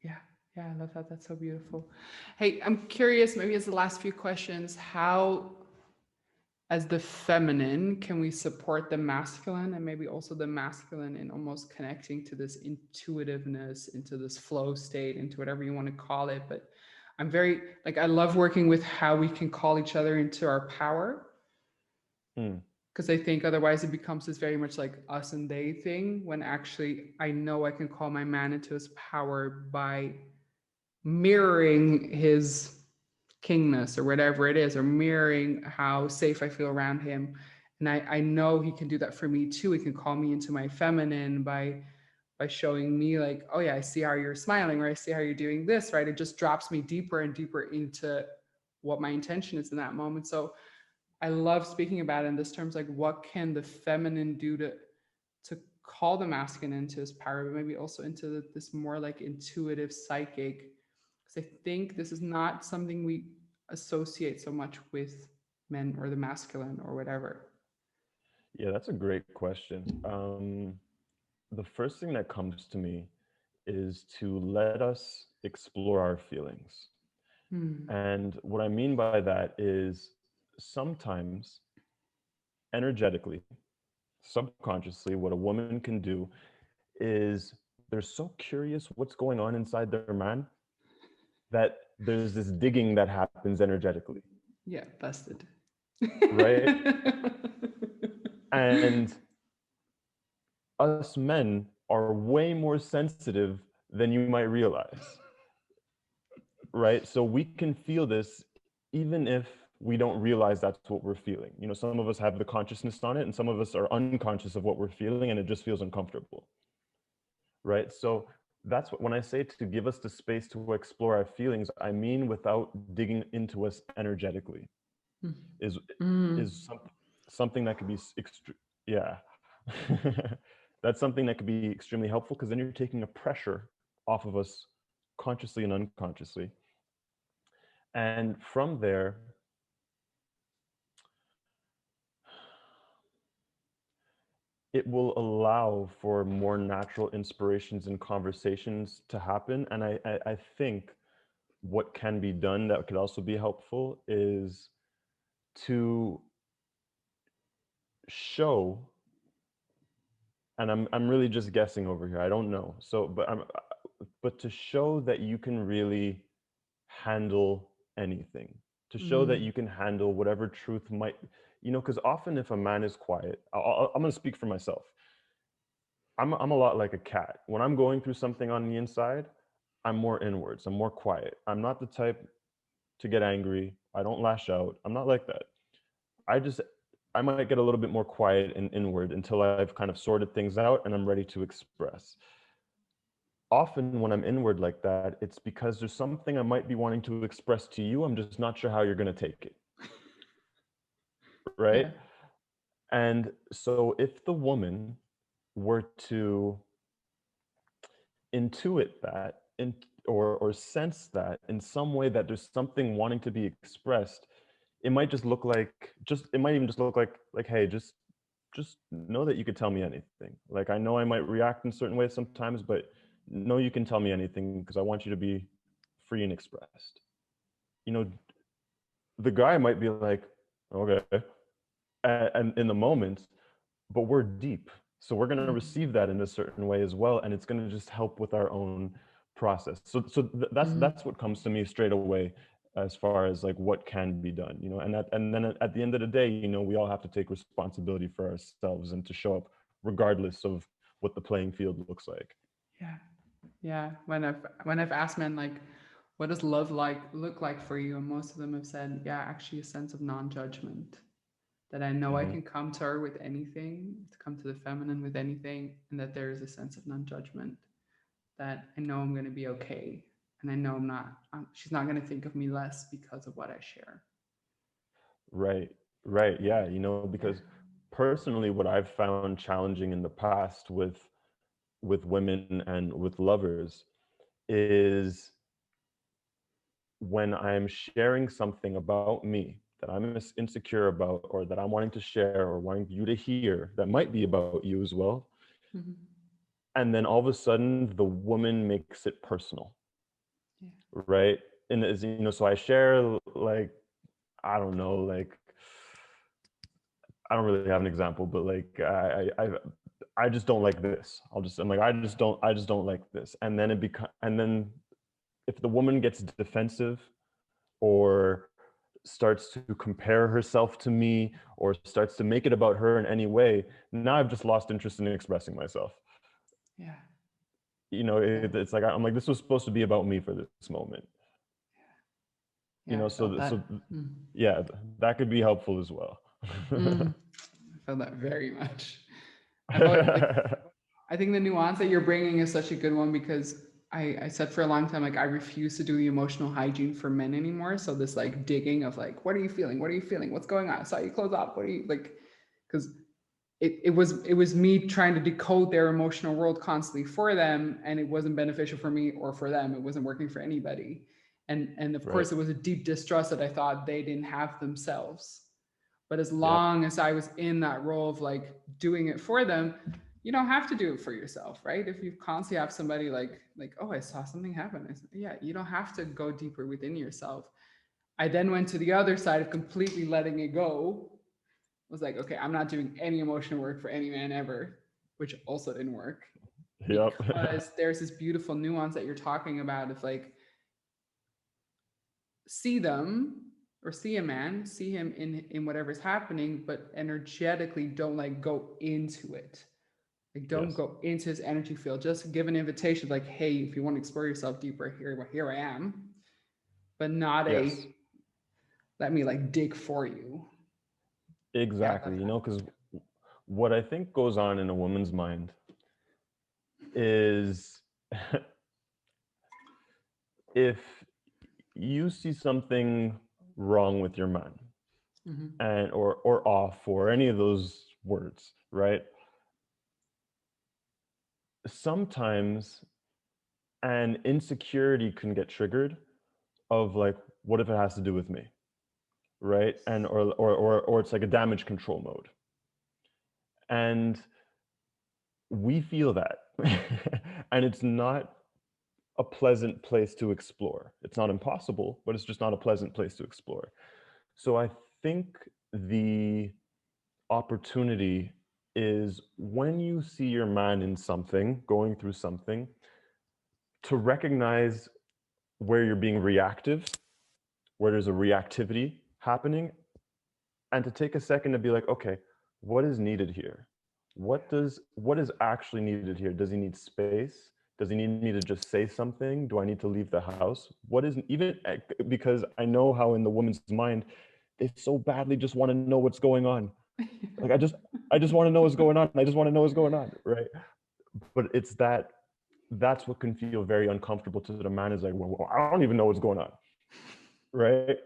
Yeah. Yeah. I love that. That's so beautiful. Hey, I'm curious, maybe as the last few questions, how, as the feminine, can we support the masculine, and maybe also the masculine in almost connecting to this intuitiveness, into this flow state, into whatever you want to call it? But I'm very, like, I love working with how we can call each other into our power, Hmm. because I think otherwise it becomes this very much like us and they thing, when actually I know I can call my man into his power by mirroring his kingness or whatever it is, or mirroring how safe I feel around him. And I know he can do that for me too. He can call me into my feminine by showing me like, oh yeah, I see how you're smiling, or I see how you're doing this, right? It just drops me deeper and deeper into what my intention is in that moment. So I love speaking about it in this terms, like what can the feminine do to call the masculine into his power, but maybe also into this more like intuitive psychic. Because I think this is not something we associate so much with men or the masculine or whatever. Yeah, that's a great question. The first thing that comes to me is to let us explore our feelings. Hmm. And what I mean by that is sometimes energetically, subconsciously, what a woman can do is they're so curious what's going on inside their man that there's this digging that happens energetically, Yeah, busted. right? And us men are way more sensitive than you might realize, right? So we can feel this even if we don't realize that's what we're feeling. You know, some of us have the consciousness on it, and some of us are unconscious of what we're feeling, and it just feels uncomfortable, right? So that's what, when I say to give us the space to explore our feelings, I mean without digging into us energetically. Is Mm. is something that could be yeah. That's something that could be extremely helpful, because then you're taking a pressure off of us consciously and unconsciously. And from there, it will allow for more natural inspirations and conversations to happen. And I think what can be done that could also be helpful is to show, and I'm really just guessing over here, I don't know, so but to show that you can really handle anything, to show that Mm. you can handle whatever truth might, you know, because often if a man is quiet, I'm going to speak for myself. I'm a lot like a cat. When I'm going through something on the inside, I'm more inwards. I'm more quiet. I'm not the type to get angry. I don't lash out. I'm not like that. I just, I might get a little bit more quiet and inward until I've kind of sorted things out and I'm ready to express. Often when I'm inward like that, it's because there's something I might be wanting to express to you. I'm just not sure how you're going to take it. Right? Yeah. And so if the woman were to intuit that or sense that in some way, that there's something wanting to be expressed, it might just look like, just it might even just look like, hey, just know that you could tell me anything. Like, I know I might react in certain ways sometimes, but know you can tell me anything, because I want you to be free and expressed. You know, the guy might be like, okay, and in the moment, but we're deep, so we're going to receive that in a certain way as well, and it's going to just help with our own process. That's what comes to me straight away, as far as like what can be done, you know. And then at the end of the day, you know, we all have to take responsibility for ourselves and to show up regardless of what the playing field looks like. Yeah. Yeah. When I've asked men like, what does love like look like for you? And most of them have said, yeah, actually a sense of non-judgment. That I know I Hmm. can come to her with anything, to come to the feminine with anything, and that there is a sense of non-judgment. That I know I'm going to be okay, and I know she's not going to think of me less because of what I share. Right, right, yeah, you know, Yeah. because personally what I've found challenging in the past with women and with lovers is when I'm sharing something about me that I'm insecure about, or that I'm wanting to share or wanting you to hear, that might be about you as well. Mm-hmm. And then all of a sudden, the woman makes it personal, Yeah. right? And as you know, so I share, like, I don't know, like, I don't really have an example, but like, I just don't like this. I'm like, I just don't like this. And then and then if the woman gets defensive or starts to compare herself to me or starts to make it about her in any way, now I've just lost interest in expressing myself. Yeah. You know, Yeah. it's like, I'm like, this was supposed to be about me for this moment. You Yeah, know, I felt that. yeah, that could be helpful as well. I felt that very much. I've always like, I think the nuance that you're bringing is such a good one because I said for a long time, like, I refuse to do the emotional hygiene for men anymore. So this like digging of like, what are you feeling? What are you feeling? What's going on? I saw you close up. What are you like? Because it was me trying to decode their emotional world constantly for them, and it wasn't beneficial for me or for them. It wasn't working for anybody. And of Right. course, it was a deep distrust that I thought they didn't have themselves. But as Yep. long as I was in that role of like doing it for them, you don't have to do it for yourself, right? If you constantly have somebody like, oh, I saw something happen. I said, yeah, you don't have to go deeper within yourself. I then went to the other side of completely letting it go. Was like, okay, I'm not doing any emotional work for any man ever, which also didn't work Yep. because there's this beautiful nuance that you're talking about of like, see them or see a man, see him in whatever's happening, but energetically don't like go into it. Like don't Yes. go into his energy field. Just give an invitation like, hey, if you want to explore yourself deeper, here I am. But not Yes. a let me like dig for you. Yeah, I Exactly. love You that. know, because what I think goes on in a woman's mind is if you see something wrong with your man Mm-hmm. and or off or any of those words, right? Sometimes an insecurity can get triggered of like, what if it has to do with me, right? And or it's like a damage control mode, and we feel that, and it's not a pleasant place to explore. It's not impossible, but it's just not a pleasant place to explore. So I think the opportunity is when you see your man in something, going through something, to recognize where you're being reactive, where there's a reactivity happening, and to take a second to be like, okay, what is needed here? What is actually needed here? Does he need space? Does he need me to just say something? Do I need to leave the house? What is even, because I know how in the woman's mind they so badly just want to know what's going on. Like I just want to know what's going on. I just want to know what's going on, right? But it's that's what can feel very uncomfortable to the man, is like, well, I don't even know what's going on, right?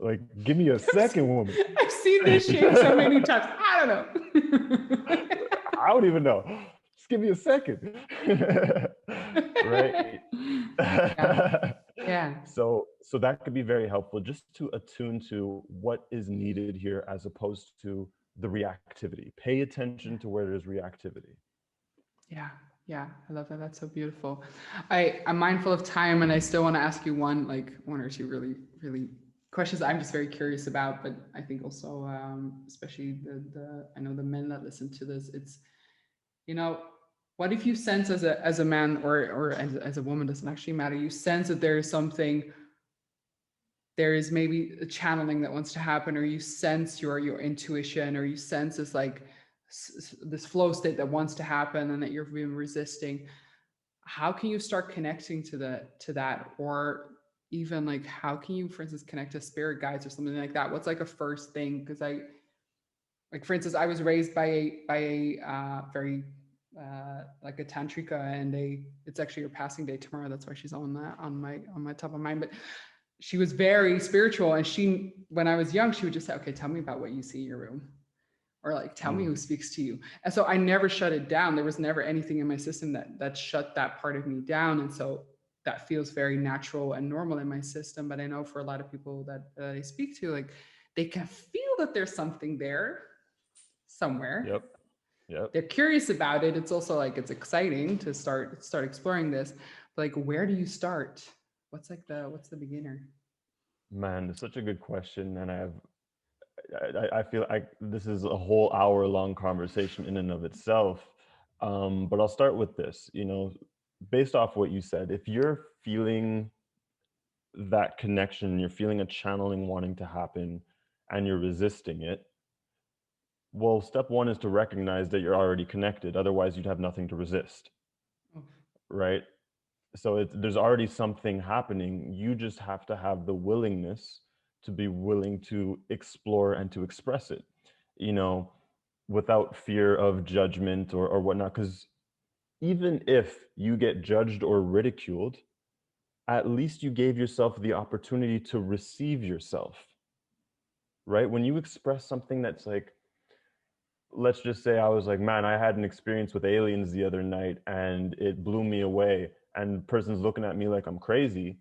Like, give me a second, woman. I've seen this shape so many times. I don't know. I don't even know. Just give me a second. Right? Yeah. Yeah. So that could be very helpful, just to attune to what is needed here as opposed to the reactivity. Pay attention to where there's reactivity. Yeah. Yeah. I love that. That's so beautiful. I'm mindful of time and I still want to ask you one or two really, really questions I'm just very curious about, but I think also, especially I know the men that listen to this, it's, you know, what if you sense as a man or as a woman, doesn't actually matter. You sense that there is something, there is maybe a channeling that wants to happen, or you sense your intuition, or you sense this like this flow state that wants to happen and that you've been resisting. How can you start connecting to that, or even like how can you, for instance, connect to spirit guides or something like that? What's like a first thing? Because I, like, for instance, I was raised by a very like a tantrika, and it's actually her passing day tomorrow. That's why she's on that on my top of mind. But she was very spiritual, and she, when I was young, she would just say, okay, tell me about what you see in your room, or like tell me who speaks to you. And so I never shut it down. There was never anything in my system that shut that part of me down. And so that feels very natural and normal in my system. But I know for a lot of people that I speak to, like, they can feel that there's something there somewhere. Yep. Yep. They're curious about it. It's also like, it's exciting to start exploring this. But like, where do you start? What's the beginner? Man, it's such a good question. And I feel like this is a whole hour long conversation in and of itself. But I'll start with this, based off what you said, if you're feeling that connection, you're feeling a channeling wanting to happen and you're resisting it, well, step one is to recognize that you're already connected. Otherwise, you'd have nothing to resist, Oh, right? So there's already something happening. You just have to have the willingness to be willing to explore and to express it, you know, without fear of judgment or whatnot. Because even if you get judged or ridiculed, at least you gave yourself the opportunity to receive yourself, right? When you express something that's like, let's just say I was like, man, I had an experience with aliens the other night and it blew me away, and the person's looking at me like I'm crazy.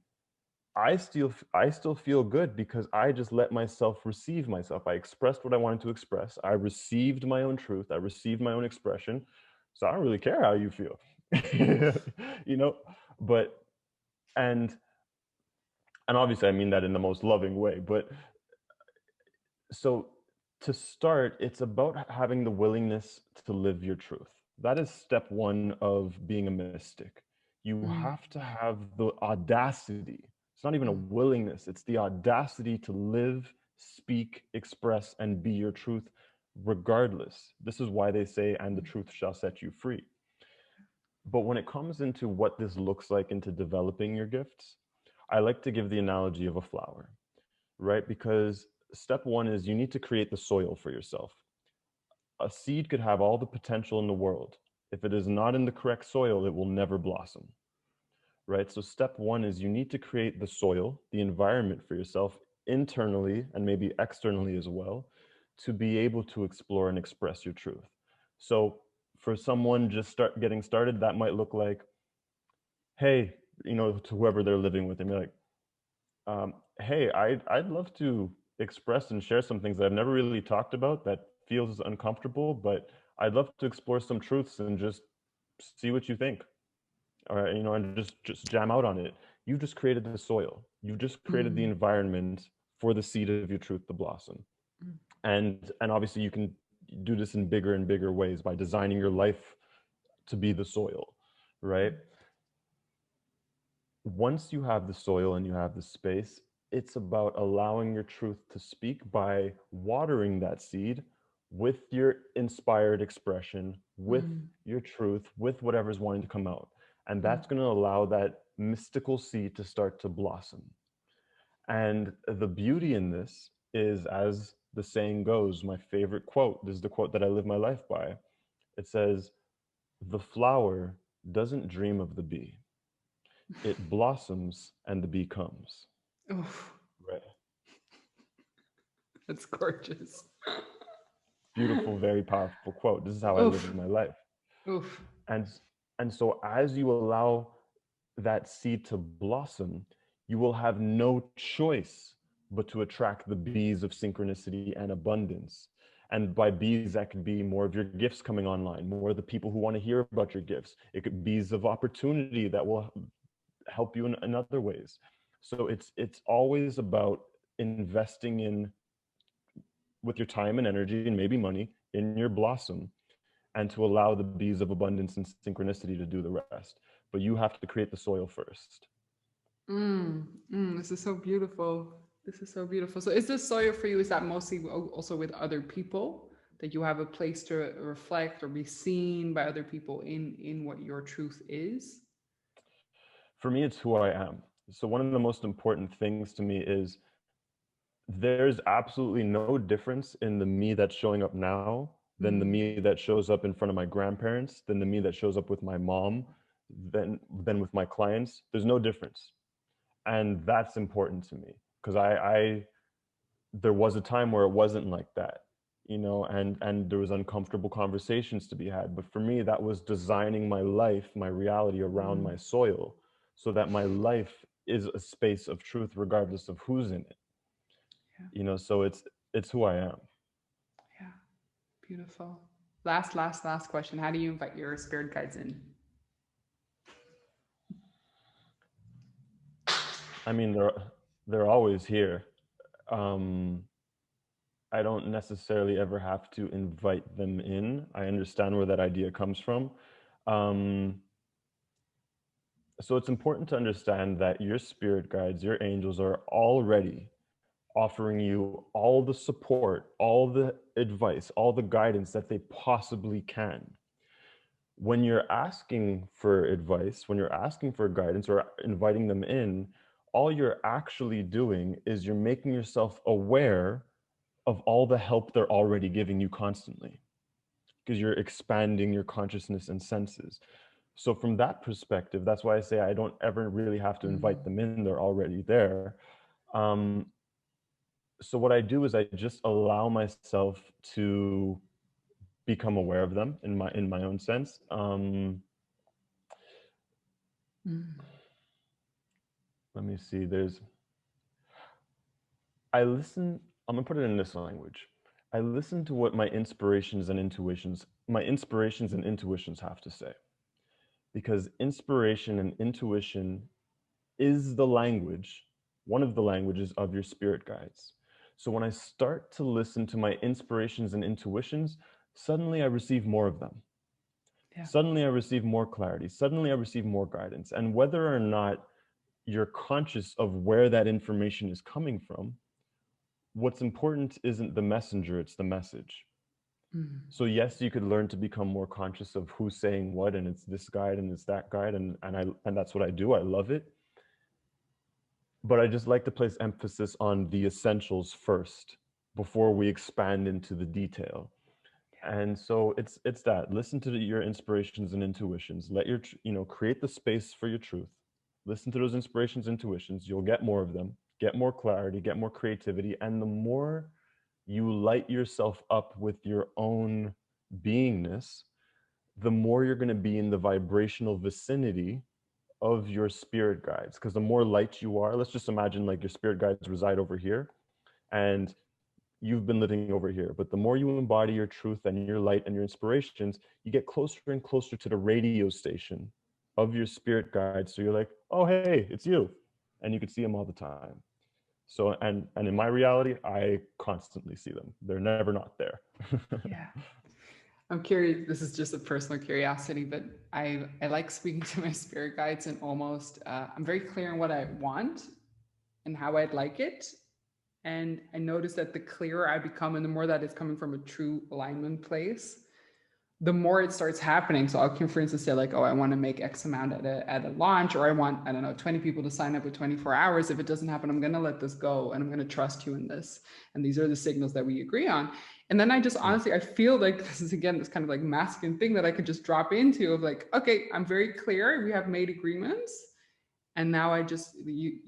I still feel good because I just let myself receive myself. I expressed what I wanted to express. I received my own truth. I received my own expression. So I don't really care how you feel. you know, but and and obviously I mean that in the most loving way, but so to start, it's about having the willingness to live your truth. That is step one of being a mystic. You Mm, have to have the audacity. It's not even a mm, willingness, it's the audacity to live, speak, express, and be your truth regardless. This is why they say, and the mm, truth shall set you free. But when it comes into what this looks like into developing your gifts, I like to give the analogy of a flower, right? Because step one is you need to create the soil for yourself. A seed could have all the potential in the world. If it is not in the correct soil, it will never blossom, right? So step one is you need to create the soil, the environment for yourself internally and maybe externally as well, to be able to explore and express your truth. So for someone just start getting started, that might look like, hey, to whoever they're living with, and be like, hey, I'd love to express and share some things that I've never really talked about that feels uncomfortable, but I'd love to explore some truths and just see what you think, or and just jam out on it. You've just created the soil. You've just created the mm, environment for the seed of your truth to blossom. mm, And obviously you can do this in bigger and bigger ways by designing your life to be the soil, right? mm, Once you have the soil and you have the space, it's about allowing your truth to speak by watering that seed with your inspired expression, with mm, your truth, with whatever's wanting to come out. And mm. that's going to allow that mystical seed to start to blossom. And the beauty in this is, as the saying goes, my favorite quote, this is the quote that I live my life by. It says, "The flower doesn't dream of the bee, it blossoms and the bee comes." Oof, Right. that's gorgeous. Beautiful, very powerful quote. This is how I live Oof, my life. oof. And and so as you allow that seed to blossom, you will have no choice but to attract the bees of synchronicity and abundance. And by bees, that could be more of your gifts coming online, more of the people who want to hear about your gifts. It could be bees of opportunity that will help you in other ways. So it's always about investing in with your time and energy and maybe money in your blossom, and to allow the bees of abundance and synchronicity to do the rest. But you have to create the soil first. Mm, this is so beautiful. This is so beautiful. So, is this soil for you? Is that mostly also with other people, that you have a place to reflect or be seen by other people in what your truth is? For me, it's who I am. So one of the most important things to me is there's absolutely no difference in the me that's showing up now than the Mm, me that shows up in front of my grandparents, than the me that shows up with my mom, than with my clients. There's no difference. And that's important to me because I there was a time where it wasn't like that, and there was uncomfortable conversations to be had. But for me, that was designing my life, my reality around mm, my soil, so that my life is a space of truth regardless of who's in it. yeah, So it's who I am. yeah, beautiful. Last question. How do you invite your spirit guides in? I mean, they're always here. um I don't necessarily ever have to invite them in. I understand where that idea comes from. um so it's important to understand that your spirit guides, your angels, are already offering you all the support, all the advice, all the guidance that they possibly can. when you're asking for advice, when you're asking for guidance or inviting them in, all you're actually doing is you're making yourself aware of all the help they're already giving you constantly, because you're expanding your consciousness and senses. So from that perspective, that's why I say I don't ever really have to invite them in, they're already there. um, so what I do is I just allow myself to become aware of them in my own sense. Let me see. I listen. I'm gonna put it in this language. I listen to what my inspirations and intuitions have to say, because inspiration and intuition is the language, one of the languages of your spirit guides. So when I start to listen to my inspirations and intuitions, suddenly I receive more of them. Yeah. Suddenly I receive more clarity. Suddenly I receive more guidance. And whether or not you're conscious of where that information is coming from, what's important isn't the messenger, it's the message. So yes, you could learn to become more conscious of who's saying what, and it's this guide and it's that guide, and that's what I do. I love it. But I just like to place emphasis on the essentials first before we expand into the detail. And so it's that, listen to your inspirations and intuitions, let your create the space for your truth, listen to those inspirations, intuitions, you'll get more of them, get more clarity, get more creativity. And the more you light yourself up with your own beingness, the more you're going to be in the vibrational vicinity of your spirit guides. Because the more light you are, let's just imagine like your spirit guides reside over here and you've been living over here. But the more you embody your truth and your light and your inspirations, you get closer and closer to the radio station of your spirit guides. So you're like, oh, hey, it's you. And you can see them all the time. So, and in my reality, I constantly see them. They're never not there. Yeah. I'm curious, this is just a personal curiosity, but I like speaking to my spirit guides and almost, I'm very clear on what I want and how I'd like it. And I notice that the clearer I become and the more that it's coming from a true alignment place, the more it starts happening. So I can, for instance, say like, oh, I want to make X amount at a launch, or I want, I don't know, 20 people to sign up with 24 hours. If it doesn't happen, I'm going to let this go and I'm going to trust you in this. And these are the signals that we agree on. And then I just honestly, I feel like this is again, this kind of like masculine thing that I could just drop into of like, okay, I'm very clear. We have made agreements. And now I just, you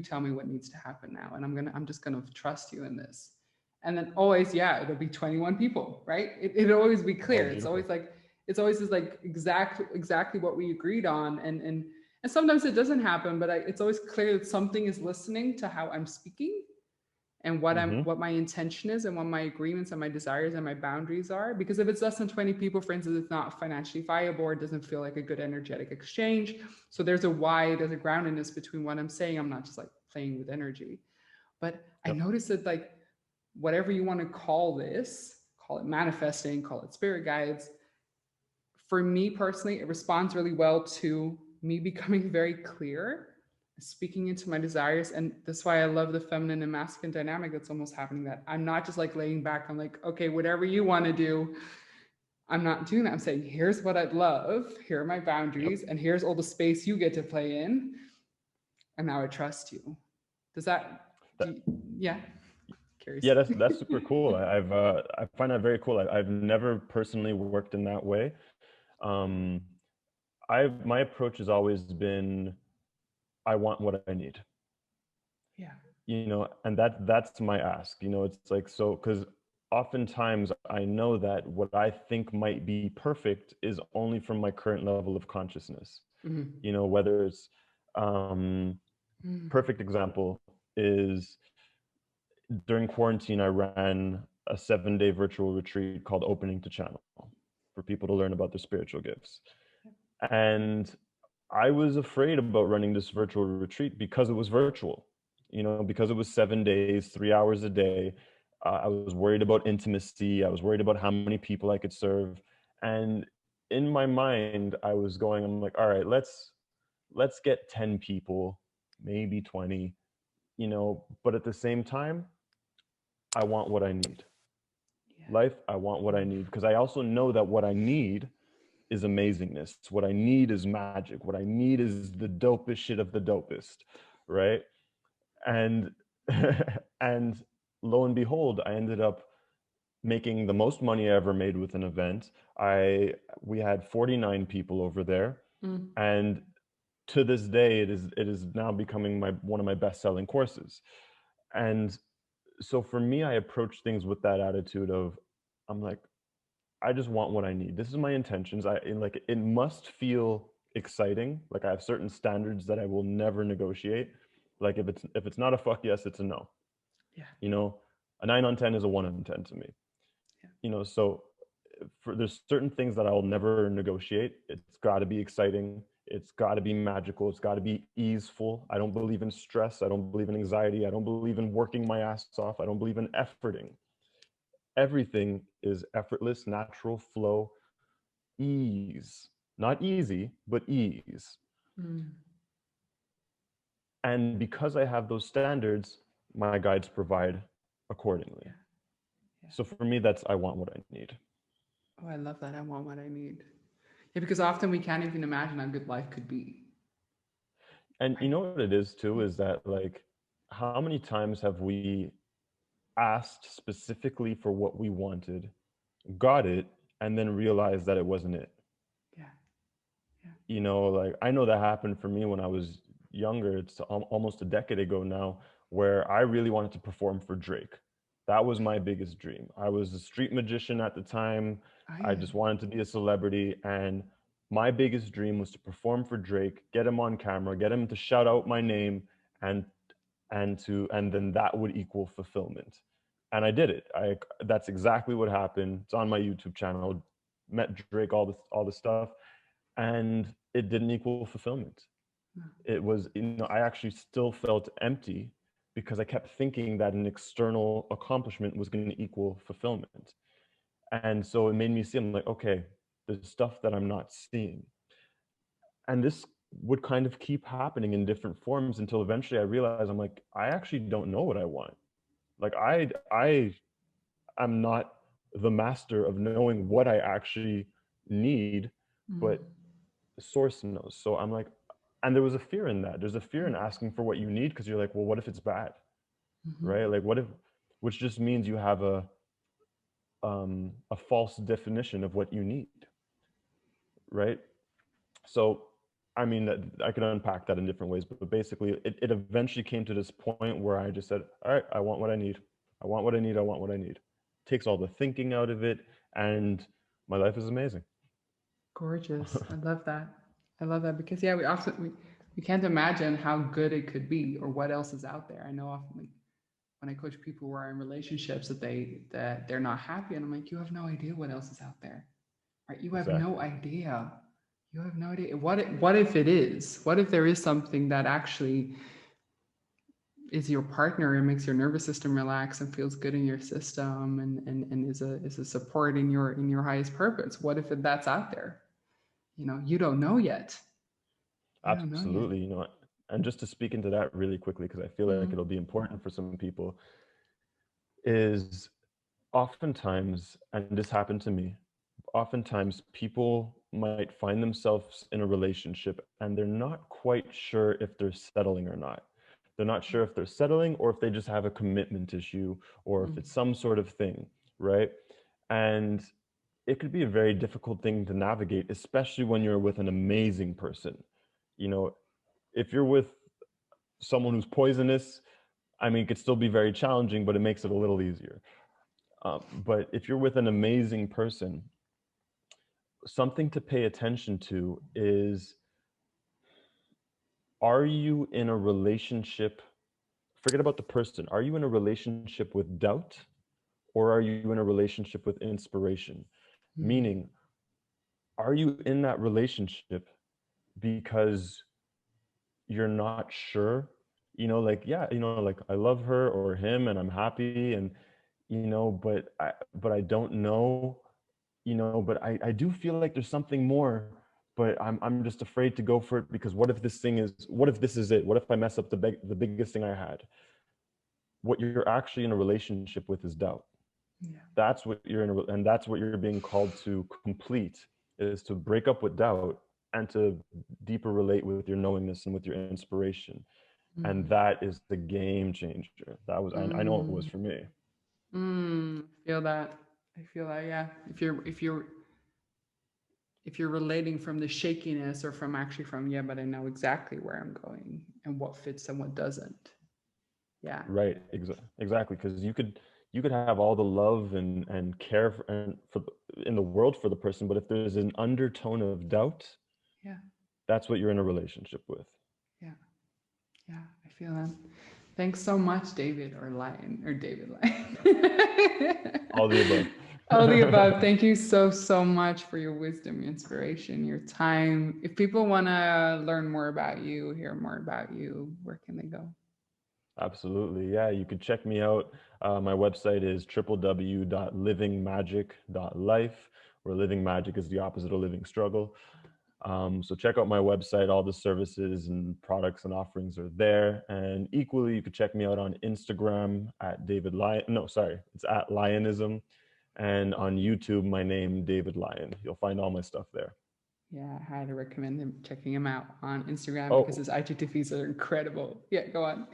tell me what needs to happen now. And I'm just going to trust you in this. And then always, yeah, it'll be 21 people, right? It'll always be Oh, clear. beautiful. It's always just like exactly what we agreed on. And sometimes it doesn't happen, but it's always clear that something is listening to how I'm speaking and Mm-hmm. what my intention is and what my agreements and my desires and my boundaries are. Because if it's less than 20 people, for instance, it's not financially viable or it doesn't feel like a good energetic exchange. So there's a groundedness between what I'm saying. I'm not just like playing with energy. But I Yep. noticed that like whatever you want to call this, call it manifesting, call it spirit guides. For me personally, it responds really well to me becoming very clear, speaking into my desires. And that's why I love the feminine and masculine dynamic that's almost happening, that I'm not just like laying back. I'm like, okay, whatever you want to do. I'm not doing that. I'm saying, here's what I'd love. Here are my Yep. boundaries. And here's all the space you get to play in. And now I trust you. Does that, That, yeah, curious. yeah, that's super cool. I find that very cool. I've never personally worked in that way. Um, my approach has always been, I want what I need. Yeah. And that's my ask. It's like, so because oftentimes I know that what I think might be perfect is only from my current level of consciousness. Mm-hmm. Whether it's perfect example is during quarantine, I ran a 7-day virtual retreat called Opening to Channel for people to learn about their spiritual gifts. And I was afraid about running this virtual retreat because it was virtual, because it was 7 days, 3 hours a day. I was worried about intimacy. I was worried about how many people I could serve. And in my mind, I'm like, all right, let's get 10 people, maybe 20, but at the same time, I want what I need. Yeah. Life, I want what I need, because I also know that what I need is amazingness. What I need is magic. What I need is the dopest shit of the dopest, right? And and lo and behold, I ended up making the most money I ever made with an event. We had 49 people over there, Mm. and to this day, it is now becoming one of my best-selling courses. And so for me, I approach things with that attitude of, I'm like, I just want what I need. This is my intentions. Like, it must feel exciting. Like, I have certain standards that I will never negotiate. Like, if it's not a fuck yes, it's a no. Yeah. You know, a 9 on 10 is a 1 on 10 to me. Yeah. So there's certain things that I'll never negotiate. It's got to be exciting. It's got to be magical. It's got to be easeful. I don't believe in stress. I don't believe in anxiety. I don't believe in working my ass off. I don't believe in efforting. Everything is effortless, natural flow, ease. Not easy, but ease. Mm. And because I have those standards, my guides provide accordingly. Yeah. Yeah. So for me, that's I want what I need. Oh, I love that. I want what I need. Yeah, because often we can't even imagine how good life could be. And you Right. know what it is too, is that, like, how many times have we asked specifically for what we wanted, got it, and then realized that it wasn't it? Yeah. Yeah. Like, I know that happened for me when I was younger. It's almost a decade ago now, where I really wanted to perform for Drake. That was my biggest dream. I was a street magician at the time. Oh, I yeah. just wanted to be a celebrity, and my biggest dream was to perform for Drake, get him on camera, get him to shout out my name, and and then that would equal fulfillment. And I did it. That's exactly what happened. It's on my YouTube channel. Met Drake, all this stuff, and it didn't equal fulfillment. No. It was, I actually still felt empty because I kept thinking that an external accomplishment was going to equal fulfillment. And so it made me see, I'm like, okay, there's stuff that I'm not seeing. And this would kind of keep happening in different forms until eventually I realized, I'm like, I actually don't know what I want. Like, I am not the master of knowing what I actually need, Mm. but source knows. So I'm like, and there was a fear in that. There's a fear in Mm. asking for what you need, because you're like, well, what if it's bad, Mm-hmm. right? Like, what if, which just means you have a false definition of what you need, right? So, I mean, I could unpack that in different ways, but basically, it eventually came to this point where I just said, all right, I want what I need. I want what I need. I want what I need. Takes all the thinking out of it, and my life is amazing. Gorgeous. I love that. I love that because yeah, we can't imagine how good it could be or what else is out there. I know often like when I coach people who are in relationships that they're not happy, and I'm like, you have no idea what else is out there, right? You have no Exactly. idea. You have no idea. What if it is? What if there is something that actually is your partner and makes your nervous system relax and feels good in your system and is a support in your highest purpose? What if that's out there? You don't know yet. You don't know yet. Absolutely. And just to speak into that really quickly, because I feel like Mm. it'll be important for some people, is oftentimes, and this happened to me, oftentimes people might find themselves in a relationship and they're not quite sure if they're settling or not. They're not sure if they're settling or if they just have a commitment issue or if Mm. it's some sort of thing, right? And it could be a very difficult thing to navigate, especially when you're with an amazing person. You know, if you're with someone who's poisonous, I mean, it could still be very challenging, but it makes it a little easier. But if you're with an amazing person, something to pay attention to is, are you in a relationship? Forget about the person. Are you in a relationship with doubt, or are you in a relationship with inspiration? Mm. Meaning, are you in that relationship because you're not sure? Like, yeah, like, I love her or him and I'm happy, and but I don't know, but I do feel like there's something more, but I'm just afraid to go for it, because what if this is it? What if I mess up the biggest thing I had? What you're actually in a relationship with is doubt. Yeah. That's what you're in, and that's what you're being called to complete, is to break up with doubt and to deeper relate with your knowingness and with your inspiration. And Mm, that is the game changer. That was, I know it was mm, for me. feel that. I feel that. Yeah. If you're relating from the shakiness or from actually from, yeah, but I know exactly where I'm going and what fits and what doesn't. Yeah. Right, exactly. Because you could have all the love and care in the world for the person, but if there's an undertone of doubt, Yeah. that's what you're in a relationship with. Yeah. Yeah. I feel that. Thanks so much, David or Lion or David Lion. All the above. All the above. Thank you so, so much for your wisdom, your inspiration, your time. If people want to learn more about you, hear more about you, where can they go? Absolutely. Yeah, you can check me out. My website is www.livingmagick.life, where living magic is the opposite of living struggle. So check out my website. All the services and products and offerings are there. And equally, you could check me out on Instagram at David Lion. No, sorry, it's at Lionism. And on YouTube, my name, David Lion. You'll find all my stuff there. Yeah, I highly recommend him checking him out on Instagram because Oh, his IGTVs are incredible. Yeah, go on.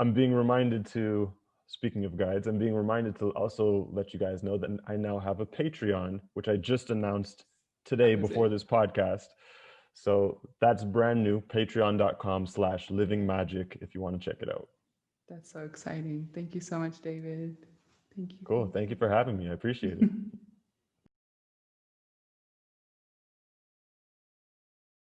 I'm being reminded to, speaking of guides, I'm being reminded to also let you guys know that I now have a Patreon, which I just announced How today is before it? this podcast. So that's brand new, patreon.com/livingmagick if you want to check it out. That's so exciting. Thank you so much, David. Thank you. Cool. Thank Thank you you. for having me. I appreciate it.